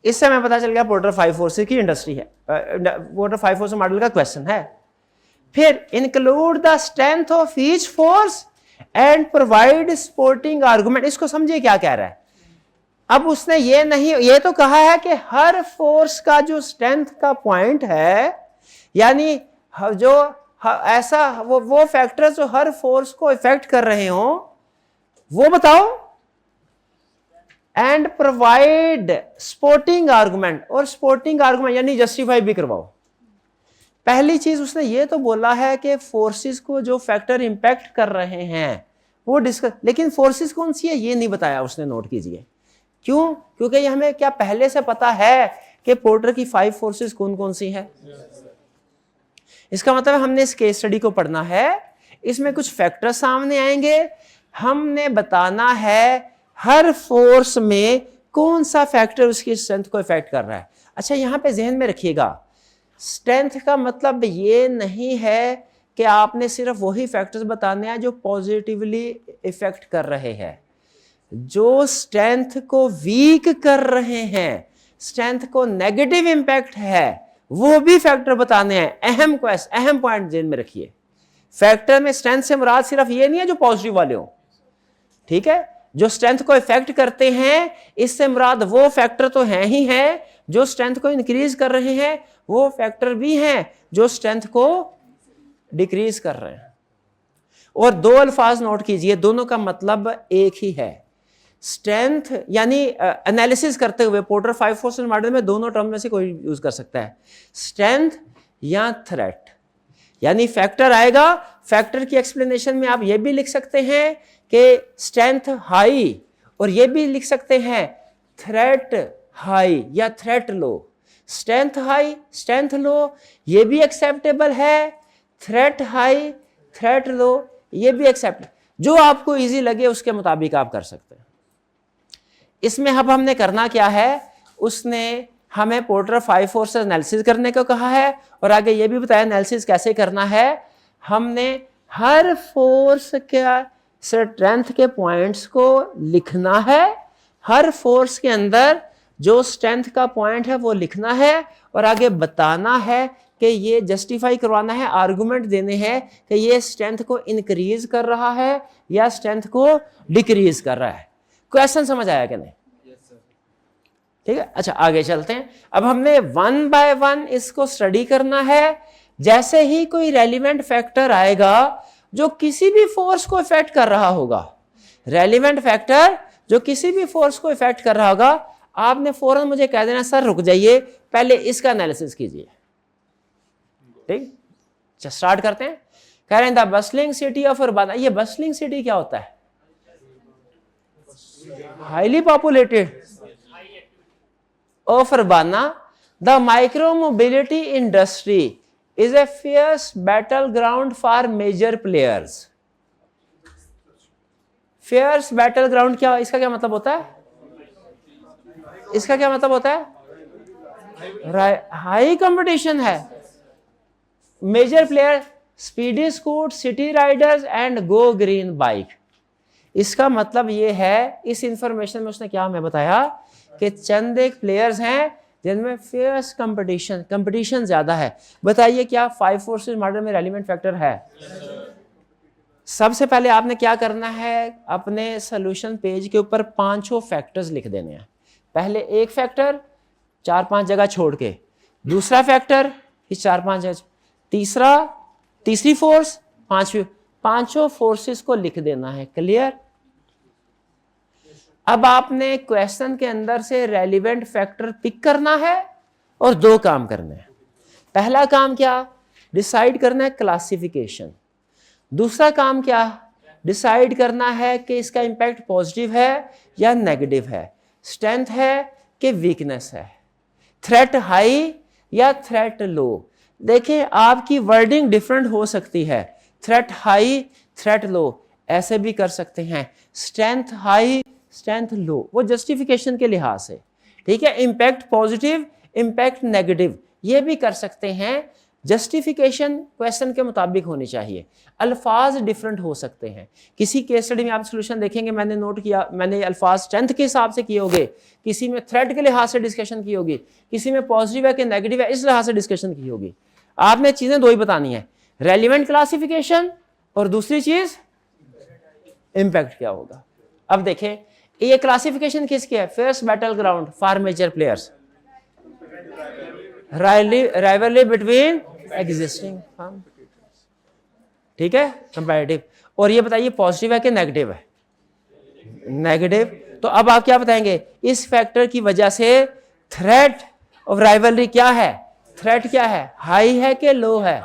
S1: इससे हमें पता चल गया पोर्टर 5 फोर्सेस की इंडस्ट्री है, पोर्टर 5 फोर्सेस मॉडल का क्वेश्चन है। फिर include the strength of each force and provide supporting argument. इसको समझिए क्या कह रहा है। अब उसने ये तो कहा है कि हर फोर्स का जो स्ट्रेंथ का पॉइंट है, यानी जो ऐसा वो फैक्टर्स जो हर फोर्स को इफेक्ट कर रहे हो वो बताओ, एंड प्रोवाइड सपोर्टिंग आर्गुमेंट, और सपोर्टिंग आर्गुमेंट यानी जस्टिफाई भी करवाओ। पहली चीज उसने ये तो बोला है कि फोर्सेस को जो फैक्टर इंपैक्ट कर रहे हैं वो डिस्कस, लेकिन फोर्सेस कौन सी है ये नहीं बताया उसने, नोट कीजिए। क्यों? क्योंकि ये हमें क्या पहले से पता है कि पोर्टर की 5 फोर्सेस कौन कौन सी हैं। इसका मतलब हमने इस केस स्टडी को पढ़ना है, इसमें कुछ फैक्टर सामने आएंगे, हमने बताना है हर फोर्स में कौन सा फैक्टर उसकी स्ट्रेंथ को इफेक्ट कर रहा है। अच्छा, यहां पे जहन में रखिएगा, स्ट्रेंथ का मतलब ये नहीं है कि आपने सिर्फ वही फैक्टर्स बताने हैं जो पॉजिटिवली इफेक्ट कर रहे हैं। जो स्ट्रेंथ को वीक कर रहे हैं, स्ट्रेंथ को नेगेटिव इंपैक्ट है, वो भी फैक्टर बताने हैं। अहम पॉइंट जेन में रखिए। फैक्टर में स्ट्रेंथ से मुराद सिर्फ ये नहीं है जो पॉजिटिव वाले हो, ठीक है। जो स्ट्रेंथ को इफेक्ट करते हैं इससे मुराद वो फैक्टर तो हैं ही हैं जो स्ट्रेंथ को इंक्रीज कर रहे हैं, वो फैक्टर भी हैं जो स्ट्रेंथ को डिक्रीज कर रहे हैं। और दो अल्फाज नोट कीजिए, दोनों का मतलब एक ही है। स्ट्रेंथ यानी एनालिसिस करते हुए पोर्टर 5 फोर्सेस मॉडल में दोनों टर्म में से कोई यूज कर सकता है, स्ट्रेंथ या थ्रेट। यानी फैक्टर आएगा, फैक्टर की एक्सप्लेनेशन में आप ये भी लिख सकते हैं कि स्ट्रेंथ हाई, और ये भी लिख सकते हैं थ्रेट हाई या थ्रेट लो। स्ट्रेंथ हाई, स्ट्रेंथ लो, ये भी एक्सेप्टेबल है। थ्रेट हाई, थ्रेट लो, ये भी एक्सेप्ट, जो आपको इजी लगे उसके मुताबिक आप कर सकते हैं। इसमें अब हमने करना क्या है, उसने हमें पोर्टर 5 फोर्सेस एनालिसिस करने को कहा है, और आगे ये भी बताया एनालिसिस कैसे करना है। हमने हर फोर्स के स्ट्रेंथ के पॉइंट्स को लिखना है, हर फोर्स के अंदर जो स्ट्रेंथ का पॉइंट है वो लिखना है, और आगे बताना है कि ये जस्टिफाई करवाना है, आर्गुमेंट देने हैं कि ये स्ट्रेंथ को इंक्रीज कर रहा है या स्ट्रेंथ को डिक्रीज कर रहा है। क्वेश्चन समझ आया कि नहीं? ठीक है, अच्छा आगे चलते हैं। अब हमने 1 बाय 1 इसको स्टडी करना है। जैसे ही कोई रेलिवेंट फैक्टर आएगा जो किसी भी फोर्स को इफेक्ट कर रहा होगा, रेलिवेंट फैक्टर जो किसी भी फोर्स को इफेक्ट कर रहा होगा, आपने फौरन मुझे कह देना सर रुक जाइए, पहले इसका एनालिसिस कीजिए। ठीक, स्टार्ट करते हैं। कह रहे हैं the bustling city of Urbana. ये बस्लिंग सिटी क्या होता है? Highly populated of Urbana, the micro mobility industry is a fierce battleground for major players. Fierce battleground क्या, इसका क्या मतलब होता है? इसका क्या मतलब होता है? हाई कंपटीशन है। Major player speedy scoot, city riders and go green bike. इसका मतलब ये है, इस इंफॉर्मेशन में उसने क्या हमें बताया कि चंद एक प्लेयर्स हैं जिनमें फेयर्स कंपटीशन ज्यादा है। बताइए क्या 5 फोर्सेस मॉडल में रेलिवेंट फैक्टर है? सबसे पहले आपने क्या करना है, अपने सोल्यूशन पेज के ऊपर 5 फैक्टर्स लिख देने हैं। पहले एक फैक्टर 4-5 जगह छोड़ के, दूसरा फैक्टर 4-5 जगह, तीसरी फोर्स, 5 फोर्सेस को लिख देना है। क्लियर? अब आपने क्वेश्चन के अंदर से रेलिवेंट फैक्टर पिक करना है और दो काम करने हैं। पहला काम क्या, डिसाइड करना है क्लासिफिकेशन। दूसरा काम क्या, डिसाइड करना है कि इसका इंपैक्ट पॉजिटिव है या नेगेटिव है, स्ट्रेंथ है कि वीकनेस है, थ्रेट हाई या थ्रेट लो। देखें आपकी वर्डिंग डिफरेंट हो सकती है, थ्रेट हाई थ्रेट लो ऐसे भी कर सकते हैं, स्ट्रेंथ हाई स्ट्रेंथ लो, वो जस्टिफिकेशन के लिहाज से, ठीक है। इंपैक्ट पॉजिटिव इंपैक्ट नेगेटिव ये भी कर सकते हैं, जस्टिफिकेशन क्वेश्चन के मुताबिक होनी चाहिए। अल्फाज डिफरेंट हो सकते हैं, किसी केस स्टडी में आप सोल्यूशन देखेंगे, मैंने नोट किया, मैंने अल्फाज स्ट्रेंथ के हिसाब से किए होंगे, किसी में थ्रेट के लिहाज से डिस्कशन की होगी, किसी में पॉजिटिव है कि नेगेटिव है इस लिहाज से डिस्कशन की होगी। आपने चीजें दो ही बतानी है, रेलिवेंट क्लासिफिकेशन और दूसरी चीज इंपैक्ट क्या होगा। अब देखें ये क्लासिफिकेशन किसकी है, fares battle ground for major players, rivalry between existing firm, ठीक है, कंपैरेटिव। और ये बताइए पॉजिटिव है कि नेगेटिव है, नेगेटिव। तो अब आप क्या बताएंगे, इस फैक्टर की वजह से थ्रेट ऑफ राइवलरी क्या है, थ्रेट क्या है, हाई है कि लो है,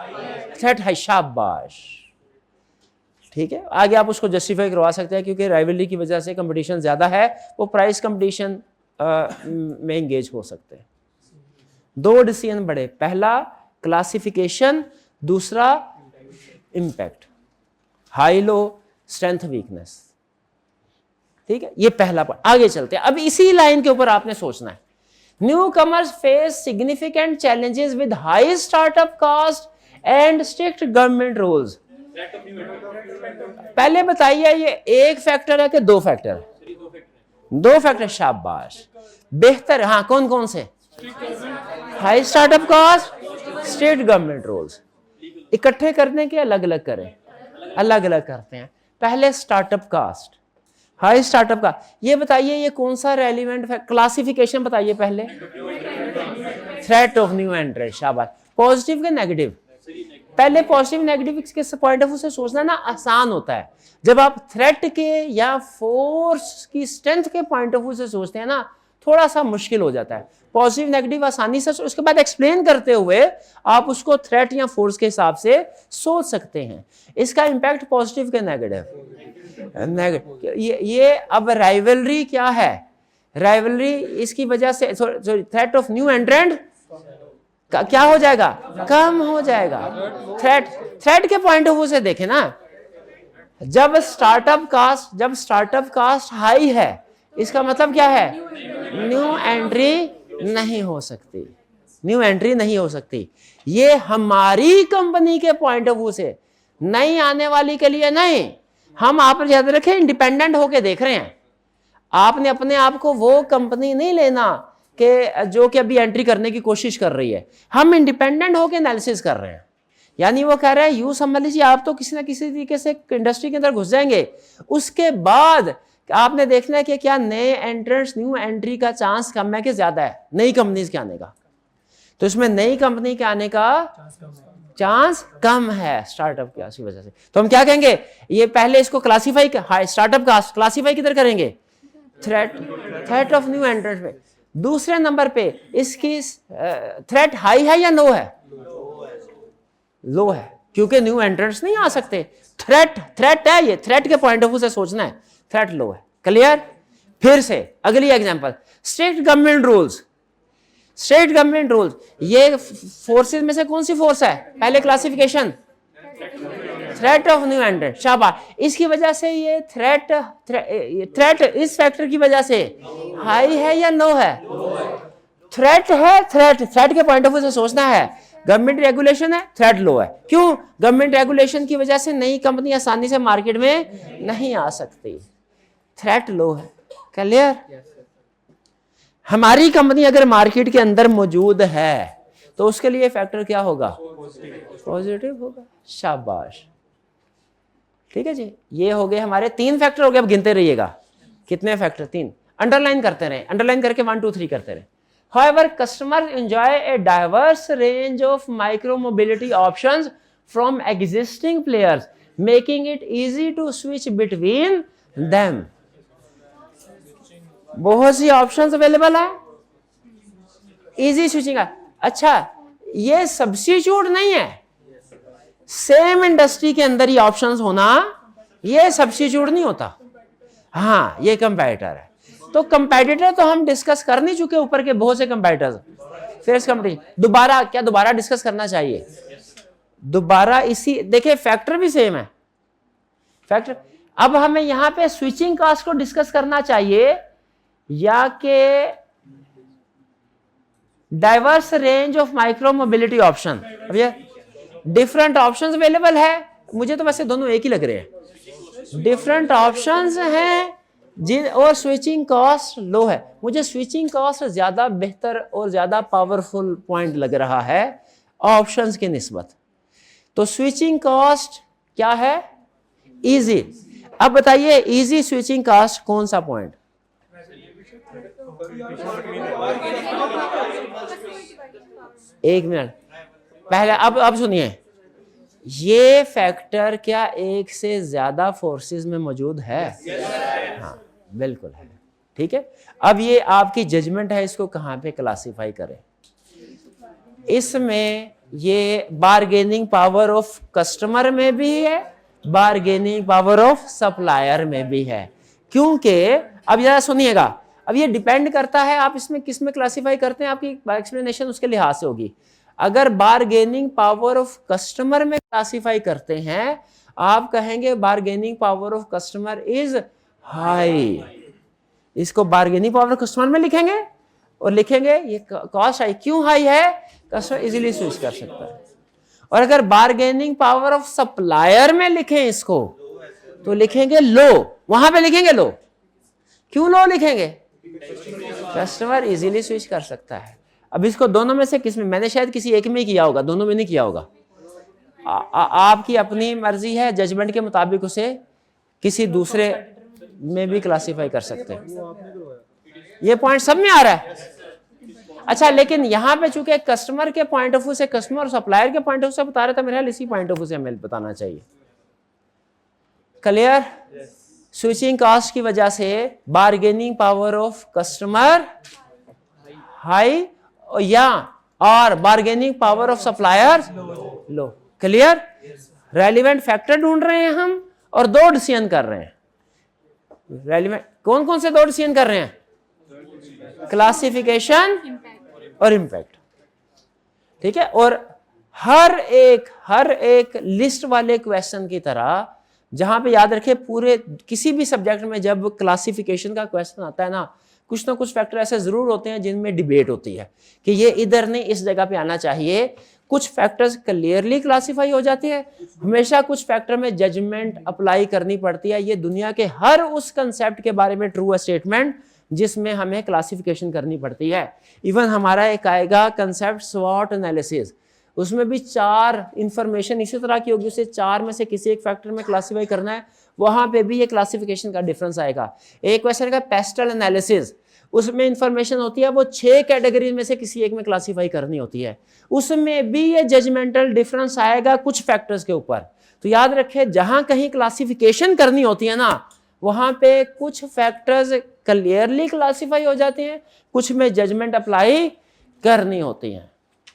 S1: थ्रेट हाई, शाबाश, ठीक है। आगे आप उसको जस्टिफाई करवा सकते हैं क्योंकि राइवलरी की वजह से कंपटीशन ज्यादा है, वो प्राइस कंपटीशन में एंगेज हो सकते हैं। दो डिसीजन बड़े, पहला क्लासिफिकेशन, दूसरा impact, high low strength weakness, ठीक है, ये पहला पार्ट। आगे चलते हैं, अब इसी लाइन के ऊपर आपने सोचना है, new commerce face significant challenges with high startup cost and strict government rules. पहले बताइए ये एक फैक्टर है कि दो फैक्टर, दो फैक्टर, शाबाश, बेहतर। हाँ कौन कौन से, high startup cost strict government rules. इकट्ठे करने के अलग अलग करें, अलग अलग करते हैं। पहले स्टार्टअप कास्ट, हाई स्टार्टअप का, ये बताइए ये कौन सा रेलिवेंट क्लासिफिकेशन बताइए पहले, थ्रेट ऑफ न्यू एंट्रेंट, शाबाश। पॉजिटिव के नेगेटिव, पहले पॉजिटिव नेगेटिव के पॉइंट ऑफ व्यू से सोचना ना आसान होता है, जब आप थ्रेट के या फोर्स की स्ट्रेंथ के पॉइंट ऑफ व्यू से सोचते हैं ना थोड़ा सा मुश्किल हो जाता है। पॉजिटिव नेगेटिव आसानी से उसके बाद एक्सप्लेन करते हुए आप उसको थ्रेट या फोर्स के हिसाब से सोच सकते हैं। इसका इंपैक्ट पॉजिटिव के नेगेटिव, ये अब राइवलरी क्या है, राइवलरी इसकी वजह से थ्रेट ऑफ न्यू एंट्रेंट क्या हो जाएगा, कम हो जाएगा। थ्रेट के पॉइंट ऑफ व्यू से देखें ना, जब स्टार्टअप कास्ट हाई है इसका मतलब क्या है, न्यू एंट्री नहीं हो सकती, न्यू एंट्री नहीं हो सकती। ये हमारी कंपनी के पॉइंट ऑफ व्यू से, नई आने वाली के लिए नहीं। हम आप याद रखें इंडिपेंडेंट होके देख रहे हैं, आपने अपने आप को वो कंपनी नहीं लेना कि जो कि अभी एंट्री करने की कोशिश कर रही है। हम इंडिपेंडेंट होके एनालिसिस कर रहे हैं, यानी वो कह रहे हैं यूं समझ लीजिए आप तो किसी ना किसी तरीके से इंडस्ट्री के अंदर घुस जाएंगे, उसके बाद आपने देखना है कि क्या नए एंट्रेंट्स न्यू एंट्री का चांस कम है कि ज्यादा है नई कंपनीज के आने का। तो इसमें नई कंपनी के आने का चांस कम है स्टार्टअप की वजह से। तो हम क्या कहेंगे, ये पहले इसको क्लासीफाई, स्टार्टअप का क्लासीफाई किधर करेंगे, थ्रेट ऑफ न्यू एंट्रेंट पे। दूसरे नंबर पे इसकी थ्रेट हाई है या लो है, लो है, क्योंकि न्यू एंट्रेंट्स नहीं आ सकते। थ्रेट है, ये थ्रेट के पॉइंट ऑफ व्यू से सोचना है, थ्रेट लो है, क्लियर। फिर से अगली example, strict government rules, state government rules, ये फोर्सेस में से कौन सी फोर्स है, पहले क्लासिफिकेशन, थ्रेट ऑफ न्यू एंट्रेंट, शाबाश। इसकी वजह से ये थ्रेट इस फैक्टर की वजह से हाई है या लो है, थ्रेट है, थ्रेट के पॉइंट ऑफ व्यू से सोचना है। गवर्नमेंट रेगुलेशन है, थ्रेट लो है, क्यों, गवर्नमेंट रेगुलेशन की वजह से नई कंपनी आसानी से मार्केट में नहीं आ सकती, थ्रेट लो है, क्लियर। हमारी कंपनी अगर मार्केट के अंदर मौजूद है तो उसके लिए फैक्टर क्या होगा, पॉजिटिव होगा, शाबाश, ठीक है जी। ये हो गए हमारे तीन फैक्टर हो गए। अब गिनते रहिएगा कितने फैक्टर, तीन, अंडरलाइन करते रहे, अंडरलाइन करके 1 2 3 करते रहे। However, customers enjoy a diverse range of micro-mobility options from existing players, making it easy to switch between them. बहुत सी ऑप्शंस अवेलेबल है, इजी स्विचिंग है। अच्छा, ये सब्स्टिट्यूट नहीं है, सेम इंडस्ट्री के अंदर ही ऑप्शंस होना ये सब्स्टिट्यूट नहीं होता। हाँ, ये कंपैरेटर है। तो कंपैरेटर तो हम डिस्कस कर नहीं चुके, ऊपर के बहुत से कंपैरेटर्स, फेयर्स कंपटीशन। दोबारा डिस्कस करना चाहिए? दोबारा इसी, देखिए फैक्टर भी सेम है, फैक्टर। अब हमें यहां पे स्विचिंग कॉस्ट को डिस्कस करना चाहिए या कि diverse range of micro mobility option. अब ये डिफरेंट ऑप्शंस अवेलेबल है, मुझे तो वैसे दोनों एक ही लग रहे हैं, डिफरेंट ऑप्शंस हैं जिन, और स्विचिंग कॉस्ट लो है। मुझे स्विचिंग कॉस्ट ज्यादा बेहतर और ज्यादा पावरफुल पॉइंट लग रहा है ऑप्शंस की निस्बत। तो स्विचिंग कॉस्ट क्या है? इजी। अब बताइए इजी स्विचिंग कॉस्ट कौन सा पॉइंट? एक मिनट पहले, अब सुनिए, ये फैक्टर क्या एक से ज्यादा फोर्सेस में मौजूद है? हाँ बिल्कुल है। ठीक है, अब ये आपकी जजमेंट है, इसको कहां पे क्लासिफाई करें। इसमें ये बारगेनिंग पावर ऑफ कस्टमर में भी है, बारगेनिंग पावर ऑफ सप्लायर में भी है। क्योंकि अब जरा सुनिएगा, अब ये डिपेंड करता है आप इसमें किस में क्लासिफाई करते हैं, आपकी एक्सप्लेनेशन उसके लिहाज से होगी। अगर बारगेनिंग पावर ऑफ कस्टमर में क्लासिफाई करते हैं, आप कहेंगे bargaining power of customer is high, इसको बारगेनिंग पावर ऑफ कस्टमर में लिखेंगे और लिखेंगे ये कॉस्ट हाई। क्यों हाई है? कस्टमर इजीली स्विच कर सकता है। और अगर बारगेनिंग पावर ऑफ सप्लायर में लिखें इसको, तो लिखेंगे लो, वहां पे लिखेंगे लो। क्यों लो लिखेंगे? कस्टमर इजीली स्विच कर सकता है। अब इसको दोनों में से किस में, मैंने शायद किसी एक में ही किया होगा, दोनों में नहीं किया होगा। आपकी अपनी मर्जी है, जजमेंट के मुताबिक उसे किसी दूसरे में भी क्लासिफाई कर सकते हैं। ये पॉइंट सब में आ रहा है। अच्छा, लेकिन यहां पे चूंकि कस्टमर के पॉइंट ऑफ व्यू से, कस्टमर और सप्लायर के पॉइंट ऑफ व्यू से बता रहा था, मेरे ख्याल इसी पॉइंट ऑफ व्यू से हमें बताना चाहिए। क्लियर? स्विचिंग कॉस्ट की वजह से bargaining power of customer high या और bargaining power of supplier low. Clear? Relevant factor ढूंढ रहे हैं हम और दो डिसीजन कर रहे हैं। रेलिवेंट कौन कौन से दो डिसीजन कर रहे हैं? क्लासिफिकेशन और इंपैक्ट। ठीक है, और हर एक लिस्ट वाले क्वेश्चन की तरह, जहां पे याद रखे पूरे किसी भी सब्जेक्ट में जब क्लासिफिकेशन का क्वेश्चन आता है ना, कुछ ना कुछ फैक्टर ऐसे जरूर होते हैं जिनमें डिबेट होती है कि ये इधर नहीं इस जगह पे आना चाहिए। कुछ फैक्टर्स क्लियरली क्लासिफाई हो जाती है, हमेशा कुछ फैक्टर में जजमेंट अप्लाई करनी पड़ती है। ये दुनिया के हर उस कंसेप्ट के बारे में ट्रू स्टेटमेंट जिसमें हमें क्लासिफिकेशन करनी पड़ती है। इवन हमारा एक आएगा कंसेप्ट स्वॉट एनालिसिस, उसमें भी 4 इंफॉर्मेशन इसी तरह की होगी, उसे 4 में से किसी एक फैक्टर में क्लासिफाई करना है, वहां पे भी ये क्लासिफिकेशन का डिफरेंस आएगा। एक क्वेश्चन का पेस्टल एनालिसिस, उसमें इंफॉर्मेशन होती है वो 6 कैटेगरी में से किसी एक में क्लासिफाई करनी होती है, उसमें भी ये जजमेंटल डिफरेंस आएगा कुछ फैक्टर्स के ऊपर। तो याद रखें, जहां कहीं क्लासिफिकेशन करनी होती है ना, वहां पे कुछ फैक्टर्स क्लियरली क्लासिफाई हो जाते हैं, कुछ में जजमेंट अप्लाई करनी होती है।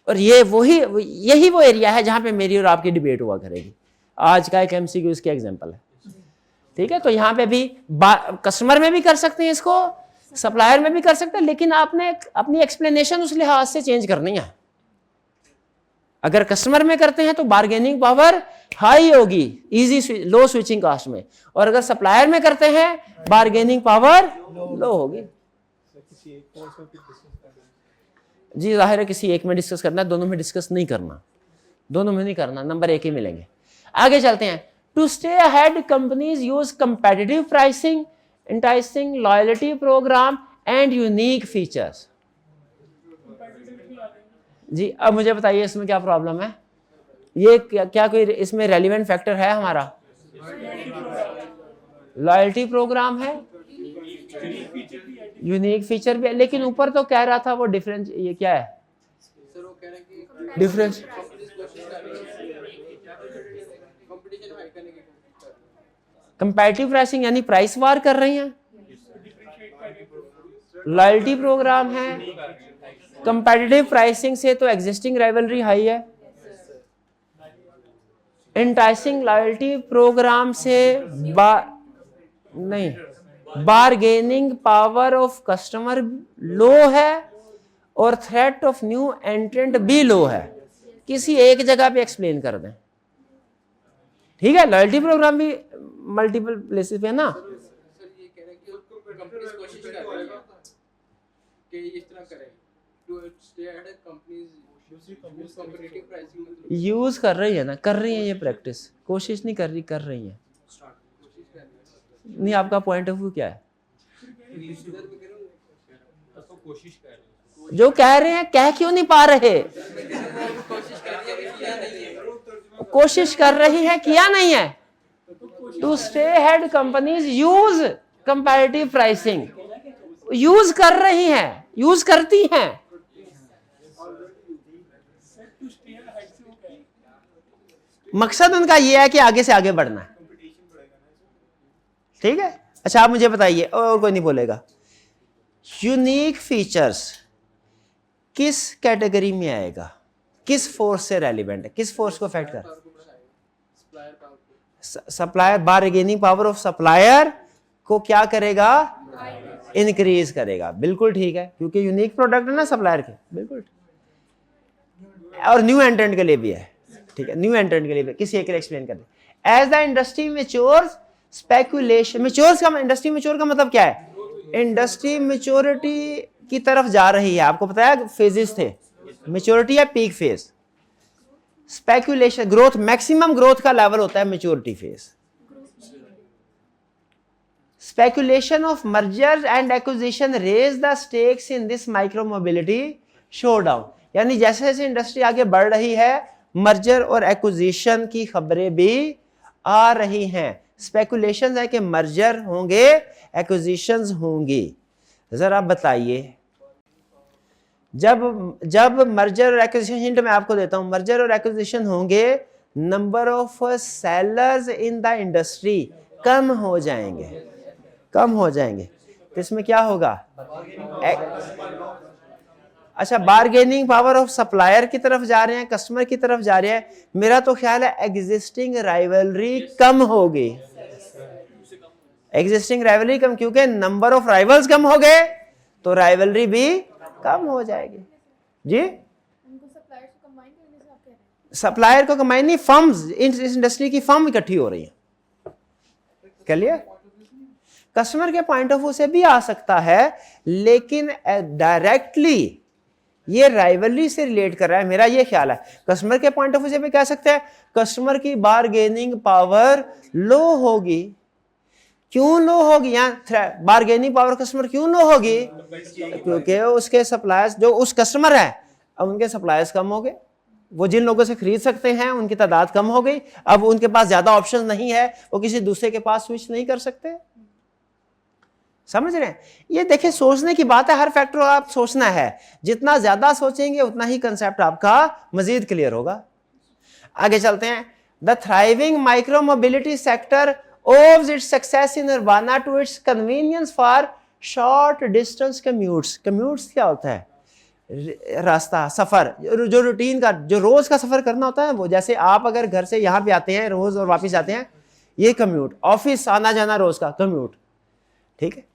S1: और यही वो एरिया है जहां पे मेरी और आपकी डिबेट हुआ करेगी। आज का एक एमसीक्यू इसके एग्जांपल है। ठीक है, तो यहां पे भी कस्टमर में भी कर सकते हैं इसको, सप्लायर में भी कर सकते हैं, लेकिन आपने अपनी एक्सप्लेनेशन उस लिहाज से चेंज करनी है। अगर कस्टमर में करते हैं तो बार्गेनिंग पावर हाई होगी इजी लो स्विचिंग कॉस्ट में, और अगर सप्लायर में करते हैं बार्गेनिंग पावर लो होगी। जी जाहिर है किसी एक में डिस्कस करना है, दोनों में डिस्कस नहीं करना, दोनों में नहीं करना, नंबर 1 ही मिलेंगे। आगे चलते हैं। To stay ahead companies use competitive pricing, enticing loyalty program and unique features. जी अब मुझे बताइए इसमें क्या प्रॉब्लम है? ये क्या कोई इसमें रेलिवेंट फैक्टर है हमारा? लॉयल्टी प्रोग्राम है, यूनिक फीचर भी है, लेकिन ऊपर तो कह रहा था वो डिफरेंस, ये क्या है?
S2: सर वो कह रहे हैं कि
S1: डिफरेंस
S2: कंपटीशन हाई करने की कोशिश कर रहे हैं।
S1: कंपैरेटिव प्राइसिंग यानी प्राइस वार कर रही हैं। लॉयल्टी प्रोग्राम है। कंपेटिटिव प्राइसिंग से तो एग्जिस्टिंग राइवलरी हाई है। इंटाइसिंग लॉयल्टी प्रोग्राम से नहीं, बारगेनिंग पावर ऑफ कस्टमर लो है और थ्रेट ऑफ न्यू एंट्रेंट भी लो है। किसी एक जगह पे एक्सप्लेन कर दें, ठीक है। लॉयल्टी प्रोग्राम भी मल्टीपल प्लेसेस पे है ना।
S2: सर ये कह रहे हैं कि कंपनीज कोशिश कर रही है कि इस तरह करें to stay ahead companies competitive pricing मतलब
S1: यूज कर रही है ना, कर रही है ये प्रैक्टिस, कोशिश नहीं कर रही, कर रही है।
S2: कोशिश कर रही है।
S1: नहीं, आपका पॉइंट ऑफ व्यू क्या है?
S2: सर मैं कह रहा हूं उसको कोशिश कर रहे हैं।
S1: जो कह रहे हैं कह क्यों नहीं पा रहे?
S2: कोशिश कर रही है किया नहीं है।
S1: कोशिश कर रही है, किया नहीं है। To stay head companies use comparative pricing, use कर रही हैं, यूज करती हैं। मकसद उनका यह है कि आगे से आगे बढ़ना है, ठीक है। अच्छा आप मुझे बताइए, और कोई नहीं बोलेगा, यूनिक फीचर्स किस कैटेगरी में आएगा, किस फोर्स से रेलिवेंट है, किस फोर्स को अफेक्ट कर?
S2: सप्लायर पावर को
S1: supplier, bargaining power of supplier को क्या करेगा? इंक्रीज करेगा। बिल्कुल ठीक है, क्योंकि यूनिक प्रोडक्ट है ना सप्लायर के, बिल्कुल। और न्यू एंट्रेंट के लिए भी है, ठीक है, न्यू एंट्रेंट के लिए भी। किसी एक के लिए एक्सप्लेन कर दे। As the industry matures, speculation, matures का, इंडस्ट्री मैच्योर का मतलब क्या है? इंडस्ट्री मैच्योरिटी की तरफ जा रही है। आपको पता है फेजेस थे, मैच्योरिटी या peak phase. Speculation, growth, maximum growth का लेवल होता है maturity phase. Speculation of mergers and acquisition raise the stakes in this micro mobility showdown। यानी जैसे जैसे इंडस्ट्री आगे बढ़ रही है, मर्जर और एक्विजिशन की खबरें भी आ रही हैं। स्पेकुलेशन है कि मर्जर होंगे, एक्विजिशंस होंगी। जरा बताइए, जब मर्जर और एक्विजिशन, हिंट मैं आपको देता हूं, मर्जर और एक्विजिशन होंगे, number of sellers in the industry कम हो जाएंगे, कम हो जाएंगे। तो इसमें क्या होगा? अच्छा, बारगेनिंग पावर ऑफ सप्लायर की तरफ जा रहे हैं, कस्टमर की तरफ जा रहे हैं। मेरा तो ख्याल है एग्जिस्टिंग राइवलरी कम होगी, एग्जिस्टिंग राइवलरी कम, क्योंकि नंबर ऑफ राइवल्स कम हो गए तो राइवलरी भी कम हो जाएगी। जी, सप्लायर को कंबाइन नहीं, फर्म्स, इस इंडस्ट्री की फर्म इकट्ठी हो रही है। क्लियर? कस्टमर के पॉइंट ऑफ व्यू से भी आ सकता है, लेकिन डायरेक्टली ये राइवलरी से रिलेट कर रहा है, मेरा ये ख्याल है। कस्टमर के पॉइंट ऑफ व्यू से भी कह सकते हैं कस्टमर की बारगेनिंग पावर लो होगी। क्यों लो होगी? यहाँ बारगेनिंग पावर कस्टमर क्यों लो होगी? क्योंकि उसके सप्लायर्स, जो उस कस्टमर है, अब उनके सप्लायर्स कम हो गए, वो जिन लोगों से खरीद सकते हैं उनकी तादाद कम हो गई, अब उनके पास ज्यादा ऑप्शन नहीं है, वो किसी दूसरे के पास स्विच नहीं कर सकते। समझ रहे हैं? ये देखिए, सोचने की बात है, हर फैक्टर आप सोचना है, जितना ज्यादा सोचेंगे उतना ही कंसेप्ट आपका मजीद क्लियर होगा। आगे चलते हैं। The thriving micro mobility sector owes its success in Urbana to its convenience for short distance commutes। commutes क्या होता है? रास्ता, सफर, जो रूटीन का, जो रोज का सफर करना होता है, वो जैसे आप अगर घर से यहाँ पे आते हैं रोज और वापस जाते हैं, ये कम्यूट, ऑफिस आना जाना रोज का कम्यूट, ठीक है।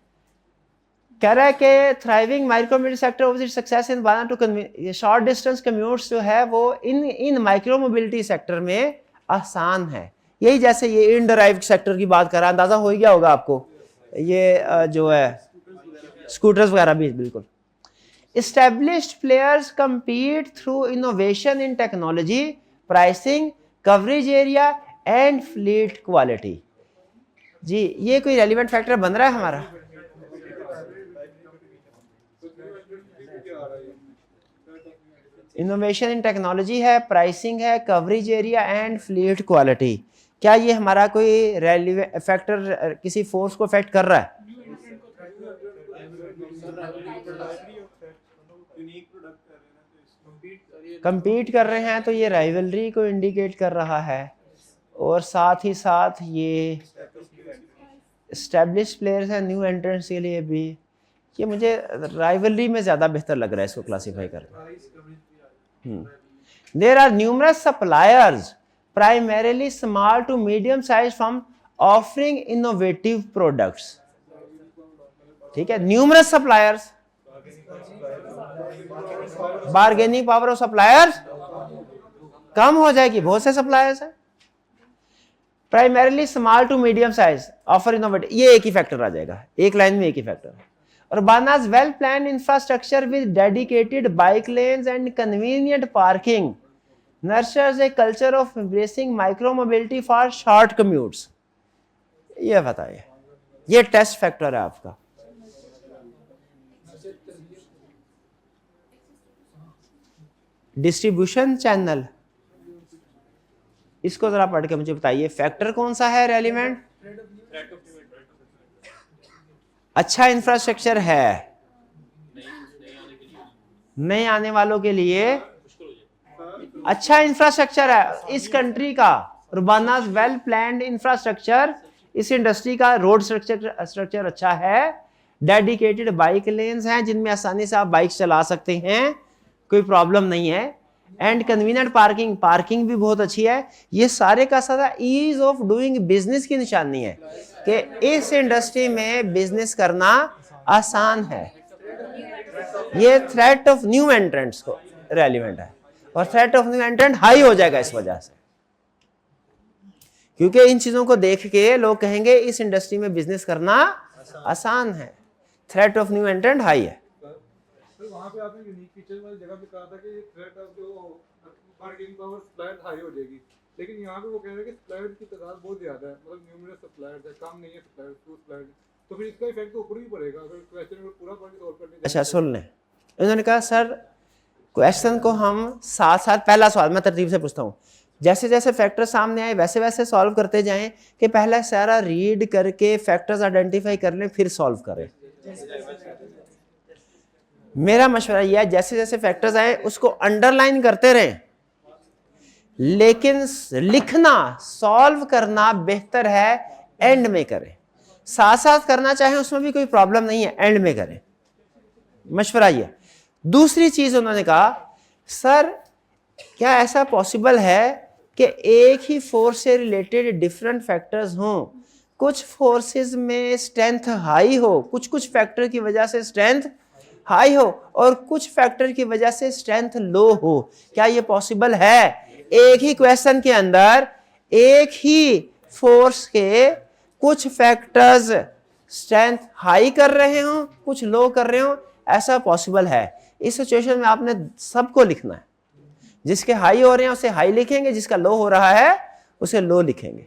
S1: कह रहा है कि thriving micro mobility sector of its success in Urbana to short distance commutes जो है वो इन माइक्रो मोबिलिटी सेक्टर में आसान है। यही जैसे ये इनड्राइव्ड सेक्टर की बात कर रहा है, अंदाजा हो ही गया होगा आपको, ये जो है स्कूटर्स वगैरह भी, बिल्कुल। Established players compete through innovation in technology, pricing, coverage area and fleet quality। जी, ये कोई रेलिवेंट फैक्टर बन रहा है हमारा? इनोवेशन इन टेक्नोलॉजी है, प्राइसिंग है, coverage area and fleet quality. क्या ये हमारा कोई रेलिवेंट फैक्टर किसी फोर्स को अफेक्ट कर रहा है? कंपीट कर रहे हैं तो ये राइवलरी को इंडिकेट कर रहा है, और साथ ही साथ ये एस्टेब्लिश प्लेयर्स हैं, न्यू एंट्रेंट्स के लिए भी। ये मुझे राइवलरी में ज़्यादा बेहतर लग रहा है इसको क्लासीफाई करना। There are numerous suppliers primarily small to medium size from offering innovative products. ठीक है, numerous suppliers, bargaining power of suppliers कम हो जाएगी, बहुत से सप्लायर्स हैं। Primarily small to medium size offer innovative, ये एक ही फैक्टर आ जाएगा, एक लाइन में एक ही फैक्टर है। और Banas well plan infrastructure with dedicated bike lanes and convenient parking nurtures a culture of embracing micro mobility for short commutes. ये बताइए, ये टेस्ट फैक्टर है आपका। डिस्ट्रीब्यूशन चैनल, इसको जरा पढ़ के मुझे बताइए, फैक्टर कौन सा है रेलिवेंट? अच्छा इंफ्रास्ट्रक्चर है, नए आने वालों के लिए अच्छा इंफ्रास्ट्रक्चर है इस कंट्री का। रुबानास वेल प्लान्ड इंफ्रास्ट्रक्चर, इस इंडस्ट्री का रोड स्ट्रक्चर अच्छा है, डेडिकेटेड बाइक लेन्स हैं जिनमें आसानी से आप बाइक चला सकते हैं, कोई प्रॉब्लम नहीं है, एंड कन्वीनियंट पार्किंग, पार्किंग भी बहुत अच्छी है। ये सारे का सारा ईज ऑफ डूइंग बिजनेस की निशानी है कि इस इंडस्ट्री में बिजनेस करना आसान है। ये थ्रेट ऑफ न्यू एंट्रेंट्स को रेलिवेंट है, और थ्रेट ऑफ न्यू एंट्रेंट हाई हो जाएगा इस वजह से, क्योंकि इन चीजों को देख के लोग कहेंगे इस इंडस्ट्री में बिजनेस करना आसान है, थ्रेट ऑफ न्यू एंट्रेंट हाई है।
S3: वहाँ पे आपने यूनिक फीचर वाली जगह पे कहा था कि थ्रेट ऑफ जो बार्गेनिंग पावर सप्लायर हाई हो जाएगी, लेकिन यहाँ पे वो कह रहे हैं कि सप्लायर की तादाद बहुत ज्यादा है, मतलब न्यूमरस सप्लायर्स है, कम नहीं है सप्लायर, टू सप्लायर, तो फिर इसका इफेक्ट तो ऊपर ही पड़ेगा अगर क्वेश्चन में पूरा पॉइंट सॉल्व करने।
S1: अच्छा सुन लें, इन्होंने कहा सर क्वेश्चन को हम साथ साथ, पहला सवाल मैं तरतीब से पूछता हूँ, जैसे जैसे फैक्टर सामने आए वैसे वैसे सॉल्व करते जाएं कि पहले सारा रीड करके फैक्टर्स आइडेंटिफाई कर लें फिर सॉल्व करें। मेरा मशवरा यह है जैसे जैसे फैक्टर्स आए उसको अंडरलाइन करते रहें, लेकिन लिखना सॉल्व करना बेहतर है एंड में करें। साथ साथ करना चाहें उसमें भी कोई प्रॉब्लम नहीं है, एंड में करें, मशवरा यह। दूसरी चीज उन्होंने कहा सर क्या ऐसा पॉसिबल है कि एक ही फोर्स से रिलेटेड डिफरेंट फैक्टर्स हों, कुछ फोर्सेस में स्ट्रेंथ हाई हो, कुछ कुछ फैक्टर की वजह से स्ट्रेंथ हाई हो और कुछ फैक्टर की वजह से स्ट्रेंथ लो हो, क्या ये पॉसिबल है? एक ही क्वेश्चन के अंदर एक ही फोर्स के कुछ फैक्टर्स स्ट्रेंथ हाई कर रहे हो, कुछ लो कर रहे हो, ऐसा पॉसिबल है। इस सिचुएशन में आपने सबको लिखना है, जिसके हाई हो रहे हैं उसे हाई लिखेंगे, जिसका लो हो रहा है उसे लो लिखेंगे।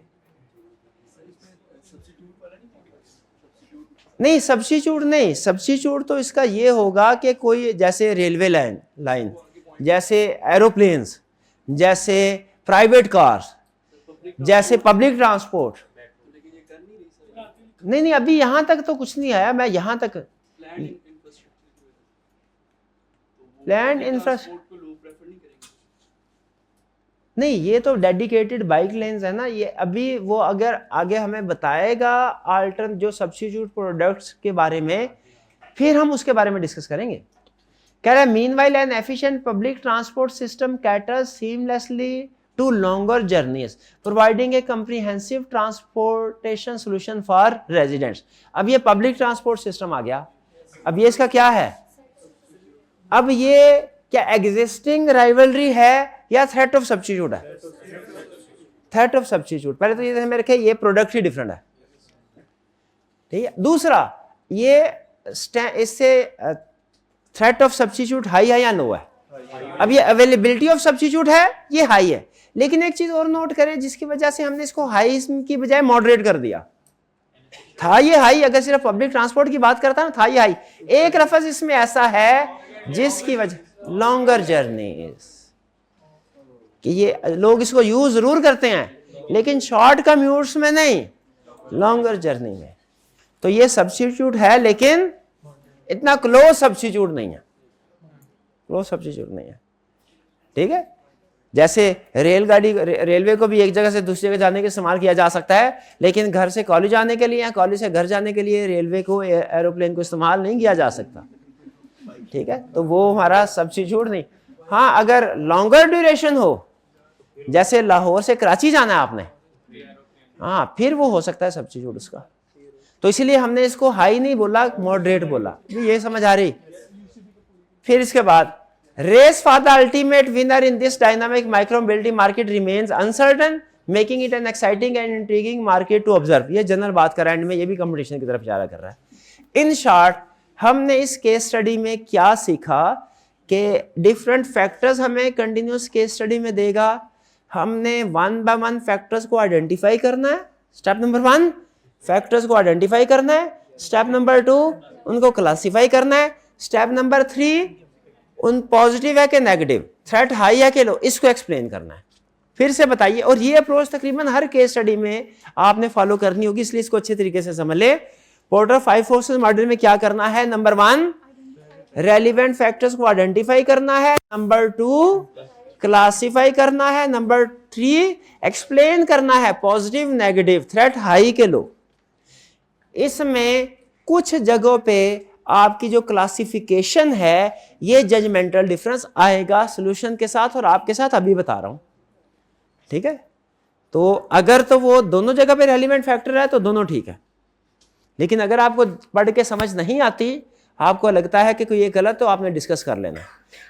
S1: नहीं सब्स्टिट्यूट नहीं, सब्स्टिट्यूट तो इसका ये होगा कि कोई जैसे रेलवे लाइन जैसे एरोप्लेन्स, जैसे प्राइवेट कार्स, जैसे पब्लिक ट्रांसपोर्ट। नहीं अभी यहां तक तो कुछ नहीं आया, मैं यहां तक लैंड इंफ्रास्ट्रक्चर नहीं, ये तो डेडिकेटेड बाइक लेन्स है ना, ये अभी वो अगर आगे हमें बताएगा अल्टरन जो सब्स्टिट्यूट प्रोडक्ट्स के बारे में, फिर हम उसके बारे में डिस्कस करेंगे। कह रहा है meanwhile an efficient public transport system caters seamlessly to longer journeys providing a comprehensive transportation solution for residents. अब ये पब्लिक ट्रांसपोर्ट सिस्टम आ गया, अब ये इसका क्या है? अब ये क्या एग्जिस्टिंग राइवलरी है या थ्रेट ऑफ सब्स्टिट्यूट है? Threat of substitute. पहले तो ये में रखे ये प्रोडक्ट ही डिफरेंट है, ठीक है। दूसरा ये इससे थ्रेट ऑफ सब्स्टिट्यूट हाई है या लो है? अब ये अवेलेबिलिटी ऑफ सब्स्टिट्यूट है, ये हाई है, लेकिन एक चीज और नोट करें जिसकी वजह से हमने इसको हाई की बजाय मॉडरेट कर दिया। था ये हाई, अगर सिर्फ पब्लिक ट्रांसपोर्ट की बात करता है था ये हाई, एक लफ्ज इसमें ऐसा है जिसकी वजह लॉन्गर जर्नीज, कि ये लोग इसको यूज जरूर करते हैं लेकिन शॉर्ट कम्यूट्स में नहीं, लॉन्गर जर्नी में। तो ये सब्स्टिट्यूट है लेकिन इतना क्लोज सब्स्टिट्यूट नहीं है, क्लोज सब्स्टिट्यूट नहीं है, ठीक है। जैसे रेलगाड़ी, रेलवे को भी एक जगह से दूसरी जगह जाने के इस्तेमाल किया जा सकता है, लेकिन घर से कॉलेज जाने के लिए या कॉलेज से घर जाने के लिए रेलवे को, एरोप्लेन को इस्तेमाल नहीं किया जा सकता। ठीक है, तो वो हमारा सब्स्टिट्यूट नहीं। हाँ, अगर लॉन्गर ड्यूरेशन हो, जैसे लाहौर से कराची जाना है आपने, हाँ, फिर वो हो सकता है सब्स्टिट्यूट उसका। तो इसीलिए हमने इसको हाई नहीं बोला, मॉडरेट बोला। ये समझ आ रही? फिर इसके बाद race for the ultimate winner in this dynamic micro mobility market remains uncertain, making it an exciting and intriguing market to observe. ये जनरल बात कर रहा है, एंड में ये भी कंपटीशन की तरफ इशारा कर रहा है। इन शॉर्ट, हमने इस केस स्टडी में क्या सीखा कि डिफरेंट फैक्टर्स हमें कंटिन्यूस केस स्टडी में देगा। हमने वन बाय वन फैक्टर्स को आइडेंटिफाई करना है, स्टेप नंबर 1 फैक्टर्स को आइडेंटिफाई करना है, स्टेप नंबर 2 उनको क्लासिफाई करना है, स्टेप नंबर 3 उन पॉजिटिव है कि नेगेटिव, थ्रेट हाई है कि लो, इसको एक्सप्लेन करना है। फिर से बताइए, और ये अप्रोच तकरीबन हर केस स्टडी में आपने फॉलो करनी होगी, इसलिए इसको अच्छे तरीके से समझ ले। पोर्टर 5 फोर्सेस मॉडल में क्या करना है? नंबर 1 रेलिवेंट फैक्टर्स को आइडेंटिफाई करना है, नंबर 2 क्लासिफाई करना है, नंबर 3 एक्सप्लेन करना है पॉजिटिव नेगेटिव, थ्रेट हाई के लो। इसमें कुछ जगहों पे आपकी जो क्लासिफिकेशन है, ये जजमेंटल डिफरेंस आएगा सॉल्यूशन के साथ, और आपके साथ अभी बता रहा हूं। ठीक है, तो अगर तो वो दोनों जगह पे रेलिवेंट फैक्टर है तो दोनों ठीक है, लेकिन अगर आपको पढ़ के समझ नहीं आती, आपको लगता है कि कोई ये गलत, तो आपने डिस्कस कर लेना।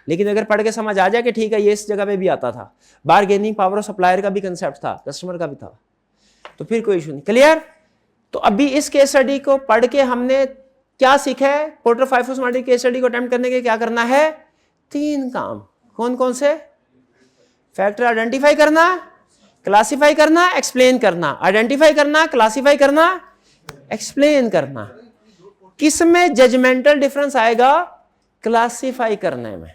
S1: लेकिन अगर पढ़ के समझ आ जाए कि ठीक है ये इस जगह पे भी आता था, बारगेनिंग पावर ऑफ सप्लायर का भी कंसेप्ट था, कस्टमर का भी था, तो फिर कोई इशू नहीं। क्लियर? तो अभी इस केस स्टडी को पढ़ के हमने क्या सीखा है? Porter 5 forces model case study को अटेम्प्ट करने के क्या करना है? 3 काम। कौन कौन से? फैक्टर आइडेंटिफाई करना, क्लासिफाई करना, एक्सप्लेन करना। आइडेंटिफाई करना, क्लासिफाई करना, एक्सप्लेन करना। किस में जजमेंटल डिफरेंस आएगा? क्लासिफाई करने में।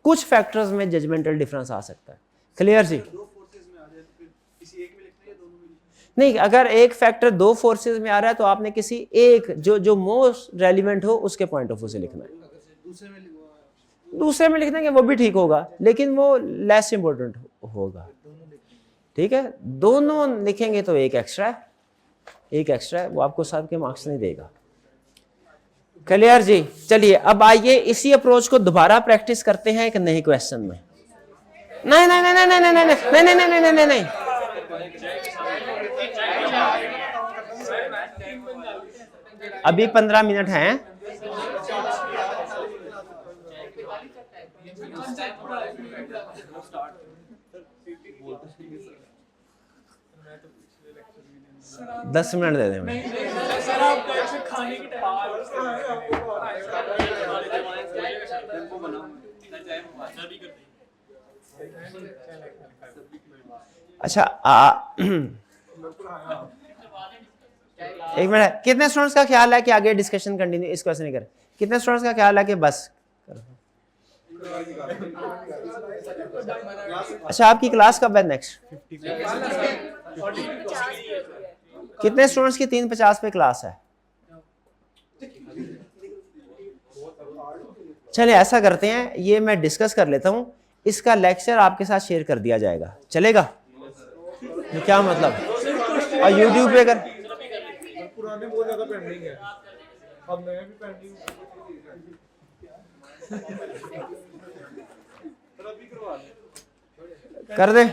S1: कुछ फैक्टर्स में जजमेंटल डिफरेंस आ सकता है। क्लियर जी? नहीं, अगर एक फैक्टर 2 फोर्सेस में आ रहा है तो आपने किसी एक जो मोस्ट रेलिवेंट हो उसके पॉइंट ऑफ व्यू से लिखना है। दूसरे में लिख देंगे वो भी ठीक होगा, लेकिन वो लेस इंपॉर्टेंट होगा। ठीक है, दोनों लिखेंगे तो एक एक्स्ट्रा है, वो आपको सबके मार्क्स नहीं देगा। क्लियर जी? चलिए अब आइए इसी अप्रोच को दोबारा प्रैक्टिस करते हैं एक नए क्वेश्चन में। नहीं नहीं नहीं नहीं नहीं नहीं नहीं नहीं नहीं नहीं नहीं नहीं, अभी 15 मिनट हैं। दस मिनट दे दें। अच्छा एक मिनट, कितने स्टूडेंट्स का ख्याल है कि आगे डिस्कशन कंटिन्यू इस क्वेश्चन नहीं करें? कितने स्टूडेंट्स का ख्याल है कि बस? अच्छा, आपकी क्लास कब है नेक्स्ट? कितने स्टूडेंट्स की 3:50 पे क्लास है? चलिए ऐसा करते हैं, ये मैं डिस्कस कर लेता हूं, इसका लेक्चर आपके साथ शेयर कर दिया जाएगा, चलेगा? क्या मतलब? और यूट्यूब पे अगर
S3: पुराने बहुत ज्यादा पेंडिंग है, अब नए भी पेंडिंग
S1: कर दे।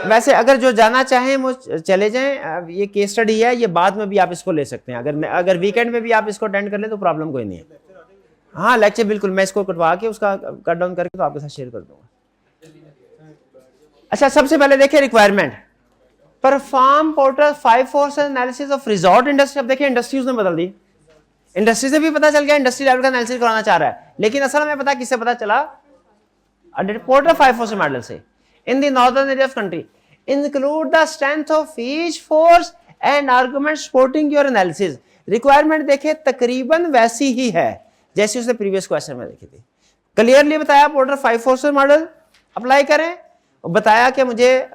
S1: वैसे अगर जो जाना चाहें वो चले जाएं, ये केस स्टडी है, ये बाद में भी आप इसको ले सकते हैं। अगर वीकेंड में भी आप इसको अटेंड कर ले तो प्रॉब्लम कोई नहीं है। हाँ लेक्चर बिल्कुल, मैं इसको कटवा के उसका कट डाउन करके तो आपके साथ शेयर कर दूंगा। अच्छा, सबसे पहले देखिए requirement, perform porter 5 forces analysis of resort industry. अब देखिए इंडस्ट्री उसने बदल दी, इंडस्ट्री से भी पता चल गया इंडस्ट्री लेवल का एनालिसिस कराना चाह रहा है, लेकिन असल में पता किससे पता चला? पोर्टर 5 फोर्सेस मॉडल से। इन the northern area of country include the strength of each force and argument supporting your analysis. Requirement देखे तकरीबन वैसी ही है जैसे उसने प्रीवियस क्वेश्चन में देखी थी। क्लियरली बताया पोर्टर 5 फोर्सेस मॉडल अप्लाई करें, बताया कि मुझे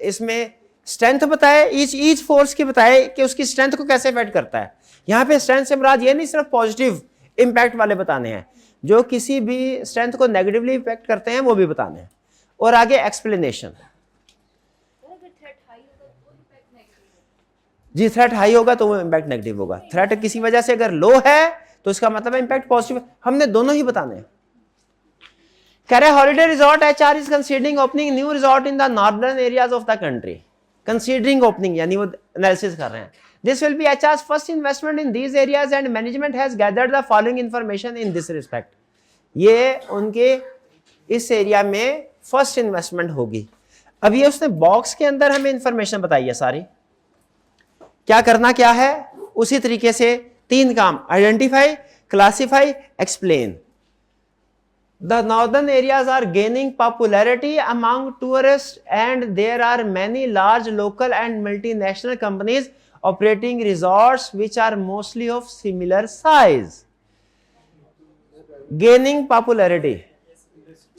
S1: इसमें स्ट्रेंथ बताए, ईच फोर्स की बताए कि उसकी स्ट्रेंथ को कैसे इफेक्ट करता है। यहाँ पे स्ट्रेंथ से मुराद ये नहीं सिर्फ पॉजिटिव इंपैक्ट वाले बताने हैं, जो किसी भी स्ट्रेंथ को नेगेटिवली इफेक्ट करते हैं वो भी बताने हैं। और आगे एक्सप्लेनेशन। जी थ्रेट हाई होगा तो वो इम्पैक्ट नेगेटिव होगा, थ्रेट किसी वजह से अगर लो है तो इसका मतलब है इम्पैक्ट पॉजिटिव। हमने दोनों ही बताने हैं। कह रहे holiday resort HR is considering opening new resort in the northern areas of the country. Considering opening यानी वो एनालिसिस कर रहे हैं। This will be HR's first investment in these areas and management has gathered the following information in this respect. ये उनके इस area में first investment होगी। अब ये उसने बॉक्स के अंदर हमें इंफॉर्मेशन बताई है सारी। क्या करना क्या है, उसी तरीके से 3 काम, identify, classify, explain. The northern areas are gaining popularity among tourists and there are many large local and multinational companies operating resorts which are mostly of similar size. Gaining popularity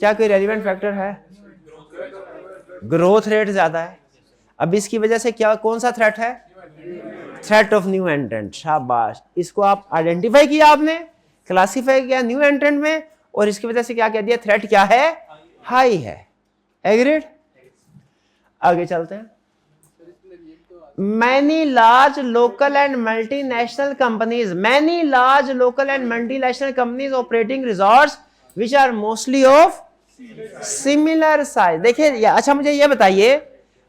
S1: क्या कोई रेलिवेंट फैक्टर है? Growth rate ज्यादा है। अब इसकी वजह से क्या, कौन सा थ्रेट है? Threat of new एंट्रेंट। शाबाश, इसको आप आइडेंटिफाई किया, आपने क्लासिफाई किया न्यू एंट्रेंट में, और इसकी वजह से क्या कह दिया, थ्रेट क्या है? हाई है। एग्रीड? आगे चलते हैं। Many large local and multinational companies, many large local and multinational companies operating resorts which are mostly of similar size. देखिए अच्छा मुझे ये बताइए,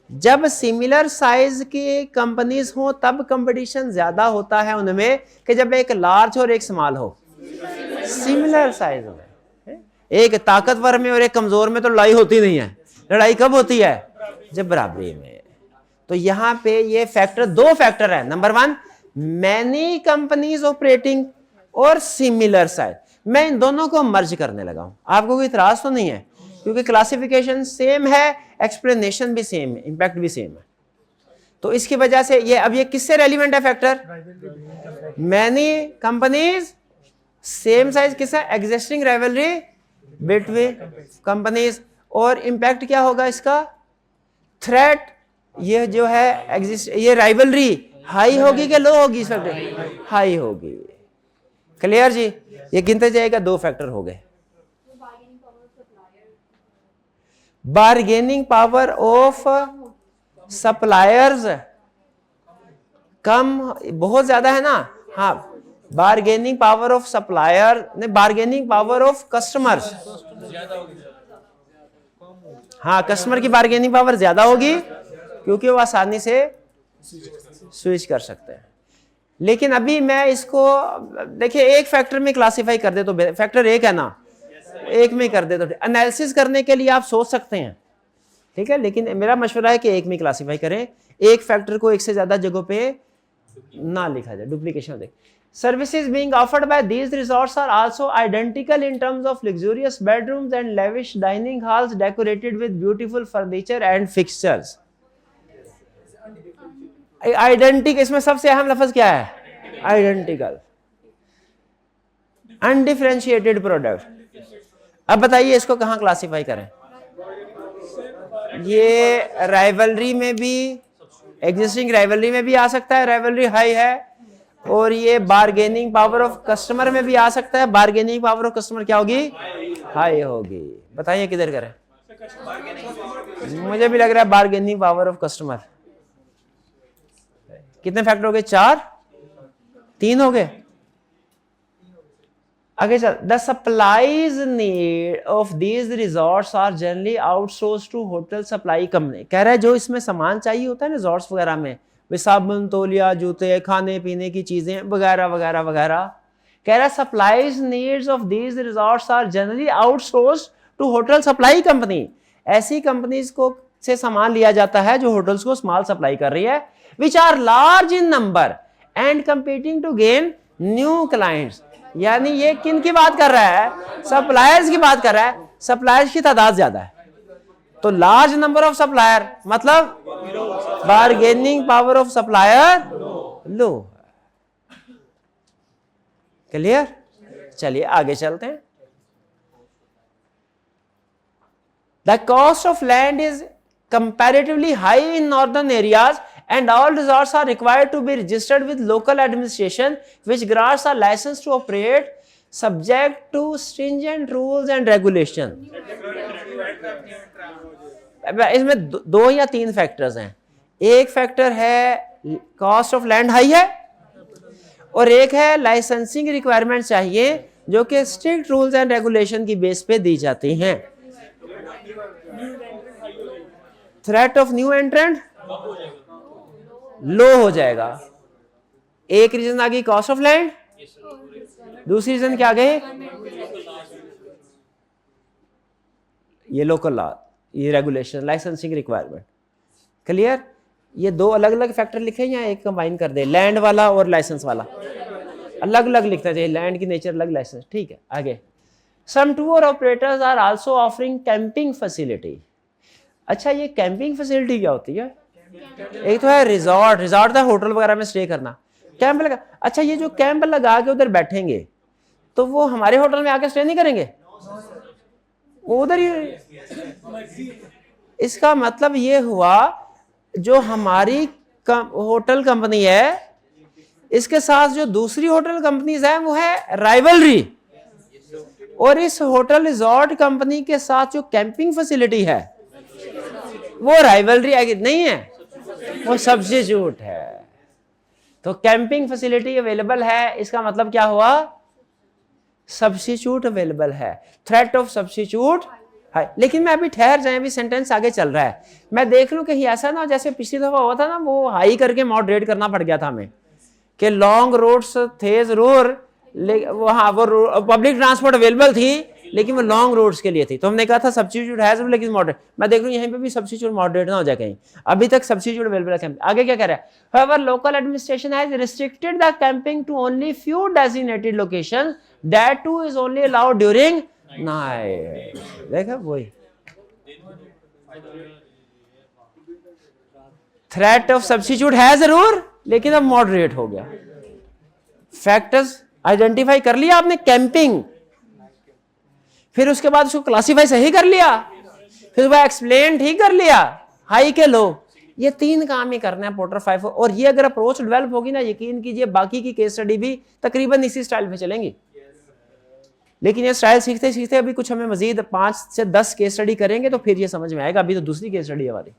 S1: जब सिमिलर साइज की कंपनीज हो तब कंपटीशन ज्यादा होता है उनमें कि जब एक लार्ज और एक स्मॉल हो? सिमिलर साइज में एक ताकतवर में और एक कमजोर में तो लड़ाई होती नहीं है। लड़ाई कब होती है? जब बराबरी में। तो यहां पे ये फैक्टर, 2 फैक्टर है। नंबर 1 मैनी कंपनीज ऑपरेटिंग और सिमिलर साइज। मैं इन दोनों को मर्ज करने लगा हूं। आपको कोई इतराज तो नहीं है? क्योंकि क्लासिफिकेशन सेम है, एक्सप्लेनेशन भी सेम है, इंपैक्ट भी सेम है। तो इसकी वजह से ये, अब ये किससे रेलिवेंट है factor? Many companies, same size किससे? Existing rivalry between companies. और इंपैक्ट क्या होगा इसका? थ्रेट, ये जो है एग्जिस्ट, ये राइवलरी हाई होगी कि लो होगी? इस फैक्टर हाई होगी। क्लियर जी? ये गिनते जाएगा, 2 फैक्टर हो गए। बार्गेनिंग पावर ऑफ सप्लायर्स कम, बहुत ज्यादा है ना? हाँ, बार्गेनिंग पावर ऑफ सप्लायर ने, बार्गेनिंग पावर ऑफ कस्टमर्स, हाँ कस्टमर की बार्गेनिंग पावर ज्यादा होगी क्योंकि वो आसानी से स्विच कर सकते हैं। लेकिन अभी मैं इसको देखिए एक फैक्टर में क्लासिफाई कर दे तो, फैक्टर एक है ना, एक में कर दे तो एनालिसिस करने के लिए आप सोच सकते हैं, ठीक है। लेकिन मेरा मशवरा है कि एक में क्लासिफाई करें, एक फैक्टर को एक से ज्यादा जगहों पे ना लिखा जाए, डुप्लीकेशन देख। Services being offered by these resorts are also identical in terms of luxurious bedrooms and lavish dining halls decorated with beautiful furniture and fixtures. Identical, इसमें सबसे अहम लफ्ज क्या है? Identical. Undifferentiated product. अब बताइए इसको कहाँ क्लासिफाई करें? ये राइवलरी में भी, एग्जिस्टिंग राइवलरी में भी आ सकता है, राइवलरी हाई है, और ये बार्गेनिंग पावर ऑफ कस्टमर में भी आ सकता है, बार्गेनिंग पावर ऑफ कस्टमर क्या होगी? हाई होगी। बताइए किधर करें? मुझे भी लग रहा है बार्गेनिंग पावर ऑफ कस्टमर। कितने फैक्टर हो गए? 4, 3 हो गए। आगे चल। The supplies need of these resorts are generally outsource to hotel supply company. कह रहा है जो इसमें सामान चाहिए होता है रिजॉर्ट्स वगैरह में, साबुन, तौलिया, जूते, खाने पीने की चीजें वगैरह वगैरह वगैरह, कह रहा है supplies needs of these resorts are generally outsource to hotel supply company. ऐसी कंपनीज को से सामान लिया जाता है जो होटल्स को माल सप्लाई कर रही है, which are large in number and competing to gain new clients. यानी ये किन की बात कर रहा है? सप्लायर्स की बात कर रहा है। सप्लायर्स की तादाद ज्यादा है तो लार्ज नंबर ऑफ सप्लायर, मतलब bargaining power of supplier low. Clear? चलिए आगे चलते हैं। The cost of land is comparatively high in northern areas and all resorts are required to be registered with local administration which grants a license to operate subject to stringent rules and regulation. इसमें दो या तीन factors हैं। एक factor है cost of land high है, और एक है लाइसेंसिंग रिक्वायरमेंट चाहिए जो कि स्ट्रिक्ट रूल्स एंड रेगुलेशन की बेस पे दी जाती हैं। थ्रेट ऑफ न्यू एंट्रेंट लो हो जाएगा। एक रीजन आ गई कॉस्ट ऑफ लैंड, दूसरी रीजन क्या गए, ये लोकल लॉ, ये रेगुलेशन, लाइसेंसिंग रिक्वायरमेंट। क्लियर? ये दो अलग अलग फैक्टर लिखे या एक कंबाइन कर दे, लैंड वाला और लाइसेंस वाला अलग अलग लिखना चाहिए, लैंड की नेचर अलग, लाइसेंस, ठीक है। आगे, some tour operators are also offering camping facility. अच्छा, ये कैंपिंग फैसिलिटी क्या होती है? एक तो है रिजॉर्ट, रिजॉर्ट था होटल वगैरह में स्टे करना, कैंप लगा। अच्छा, ये जो कैंप लगा के उधर बैठेंगे तो वो हमारे होटल में आके स्टे नहीं करेंगे, वो उधर ही। इसका मतलब ये हुआ जो हमारी होटल कंपनी है इसके साथ जो दूसरी होटल कंपनीज है वो है राइवलरी, और इस होटल रिजॉर्ट कंपनी के साथ जो कैंपिंग फैसिलिटी है वो राइवलरी नहीं है, वो सब्स्टिट्यूट है। तो कैंपिंग फैसिलिटी अवेलेबल है, इसका मतलब क्या हुआ? सब्स्टिट्यूट अवेलेबल है, थ्रेट ऑफ सब्स्टिट्यूट है। लेकिन मैं अभी ठहर जाए, अभी सेंटेंस आगे चल रहा है, मैं देख लूं कहीं ऐसा ना जैसे पिछली दफा हुआ था ना, वो हाई करके मॉडरेट करना पड़ गया था हमें कि लॉन्ग रोड्स थे जरूर, वहां वो पब्लिक ट्रांसपोर्ट अवेलेबल थी लेकिन वो लॉन्ग रोड्स के लिए थी, तो हमने कहा था सब्स्टिट्यूट है लेकिन मॉडरेट। मैं देख लूं यहीं पे भी सब्स्टिट्यूट मॉडरेट ना हो जाए कहीं, अभी तक सब्स्टिट्यूट अवेलेबल है। आगे क्या कह रहा है? However, local administration has restricted the camping to only few designated locations. That too is only allowed during night. देखा वही थ्रेट ऑफ सब्स्टिट्यूट है जरूर, लेकिन अब मॉडरेट हो गया। फैक्टर्स आइडेंटिफाई कर लिया आपने, कैंपिंग, फिर उसके बाद उसको क्लासिफाई सही कर लिया, फिर वह एक्सप्लेन ठीक कर लिया, हाई के लो, ये तीन काम ही करना है पोर्टर 5। और ये अगर अप्रोच डेवलप होगी ना, यकीन कीजिए बाकी की केस स्टडी भी तकरीबन इसी स्टाइल में चलेंगी। लेकिन ये स्टाइल सीखते सीखते अभी कुछ हमें मजीद 5 से 10 केस स्टडी करेंगे तो फिर ये समझ में आएगा, अभी तो दूसरी केस स्टडी है हमारी।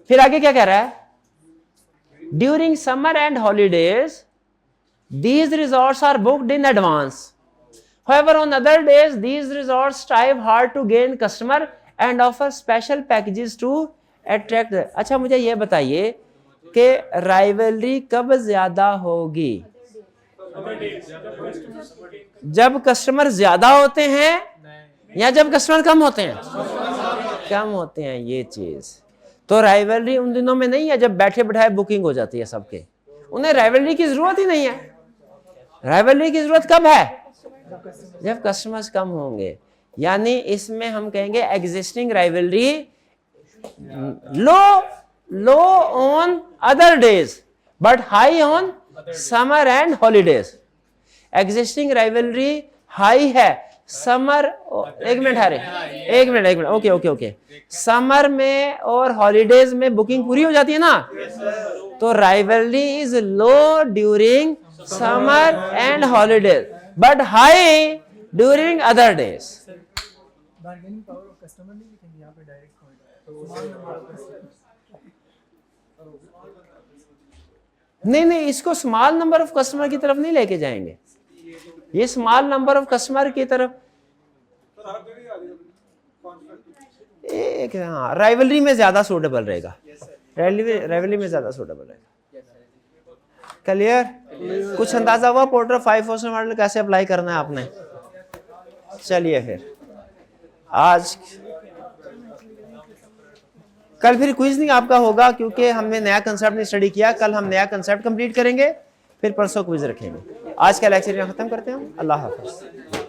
S1: फिर आगे क्या कह रहा है? During summer and holidays these resorts are booked in advance. However, on other days these resorts strive hard to gain customer and offer special packages to attract. अच्छा, मुझे ये बताइए कि राइवलरी कब ज्यादा होगी? जब कस्टमर ज्यादा होते हैं या जब कस्टमर कम होते हैं? कम होते हैं, ये चीज। तो राइवलरी उन दिनों में नहीं है जब बैठे बैठाए बुकिंग हो जाती है सबके, उन्हें राइवलरी की जरूरत ही नहीं है। राइवलरी की जरूरत कब है? जब कस्टमर्स कम होंगे। यानी इसमें हम कहेंगे existing rivalry low on other days but high on summer and holidays. Existing rivalry high है समर, एक मिनट, ओके, समर में और हॉलीडेज में बुकिंग पूरी हो जाती है ना, तो rivalry is low during summer and holidays but high during other days.
S4: Bargaining power of customer नहीं लिखेंगे यहाँ पे डायरेक्ट
S1: नहीं, इसको स्मॉल नंबर ऑफ कस्टमर की तरफ नहीं लेके जाएंगे, ये स्मॉल नंबर ऑफ कस्टमर की तरफ एक, हाँ, राइवलरी में ज्यादा सूटेबल रहेगा, राइवलरी में ज्यादा सूटेबल रहेगा। क्लियर? कुछ अंदाजा हुआ पोर्टर 5 मॉडल कैसे अप्लाई करना है आपने? चलिए फिर आज कल फिर क्विज नहीं आपका होगा क्योंकि हमने नया कंसेप्ट नहीं स्टडी किया। कल हम नया कंसेप्ट कंप्लीट करेंगे, फिर परसों क्विज रखेंगे। आज का लेक्चर यहाँ खत्म करते हैं हम। अल्लाह हाफ़िज़।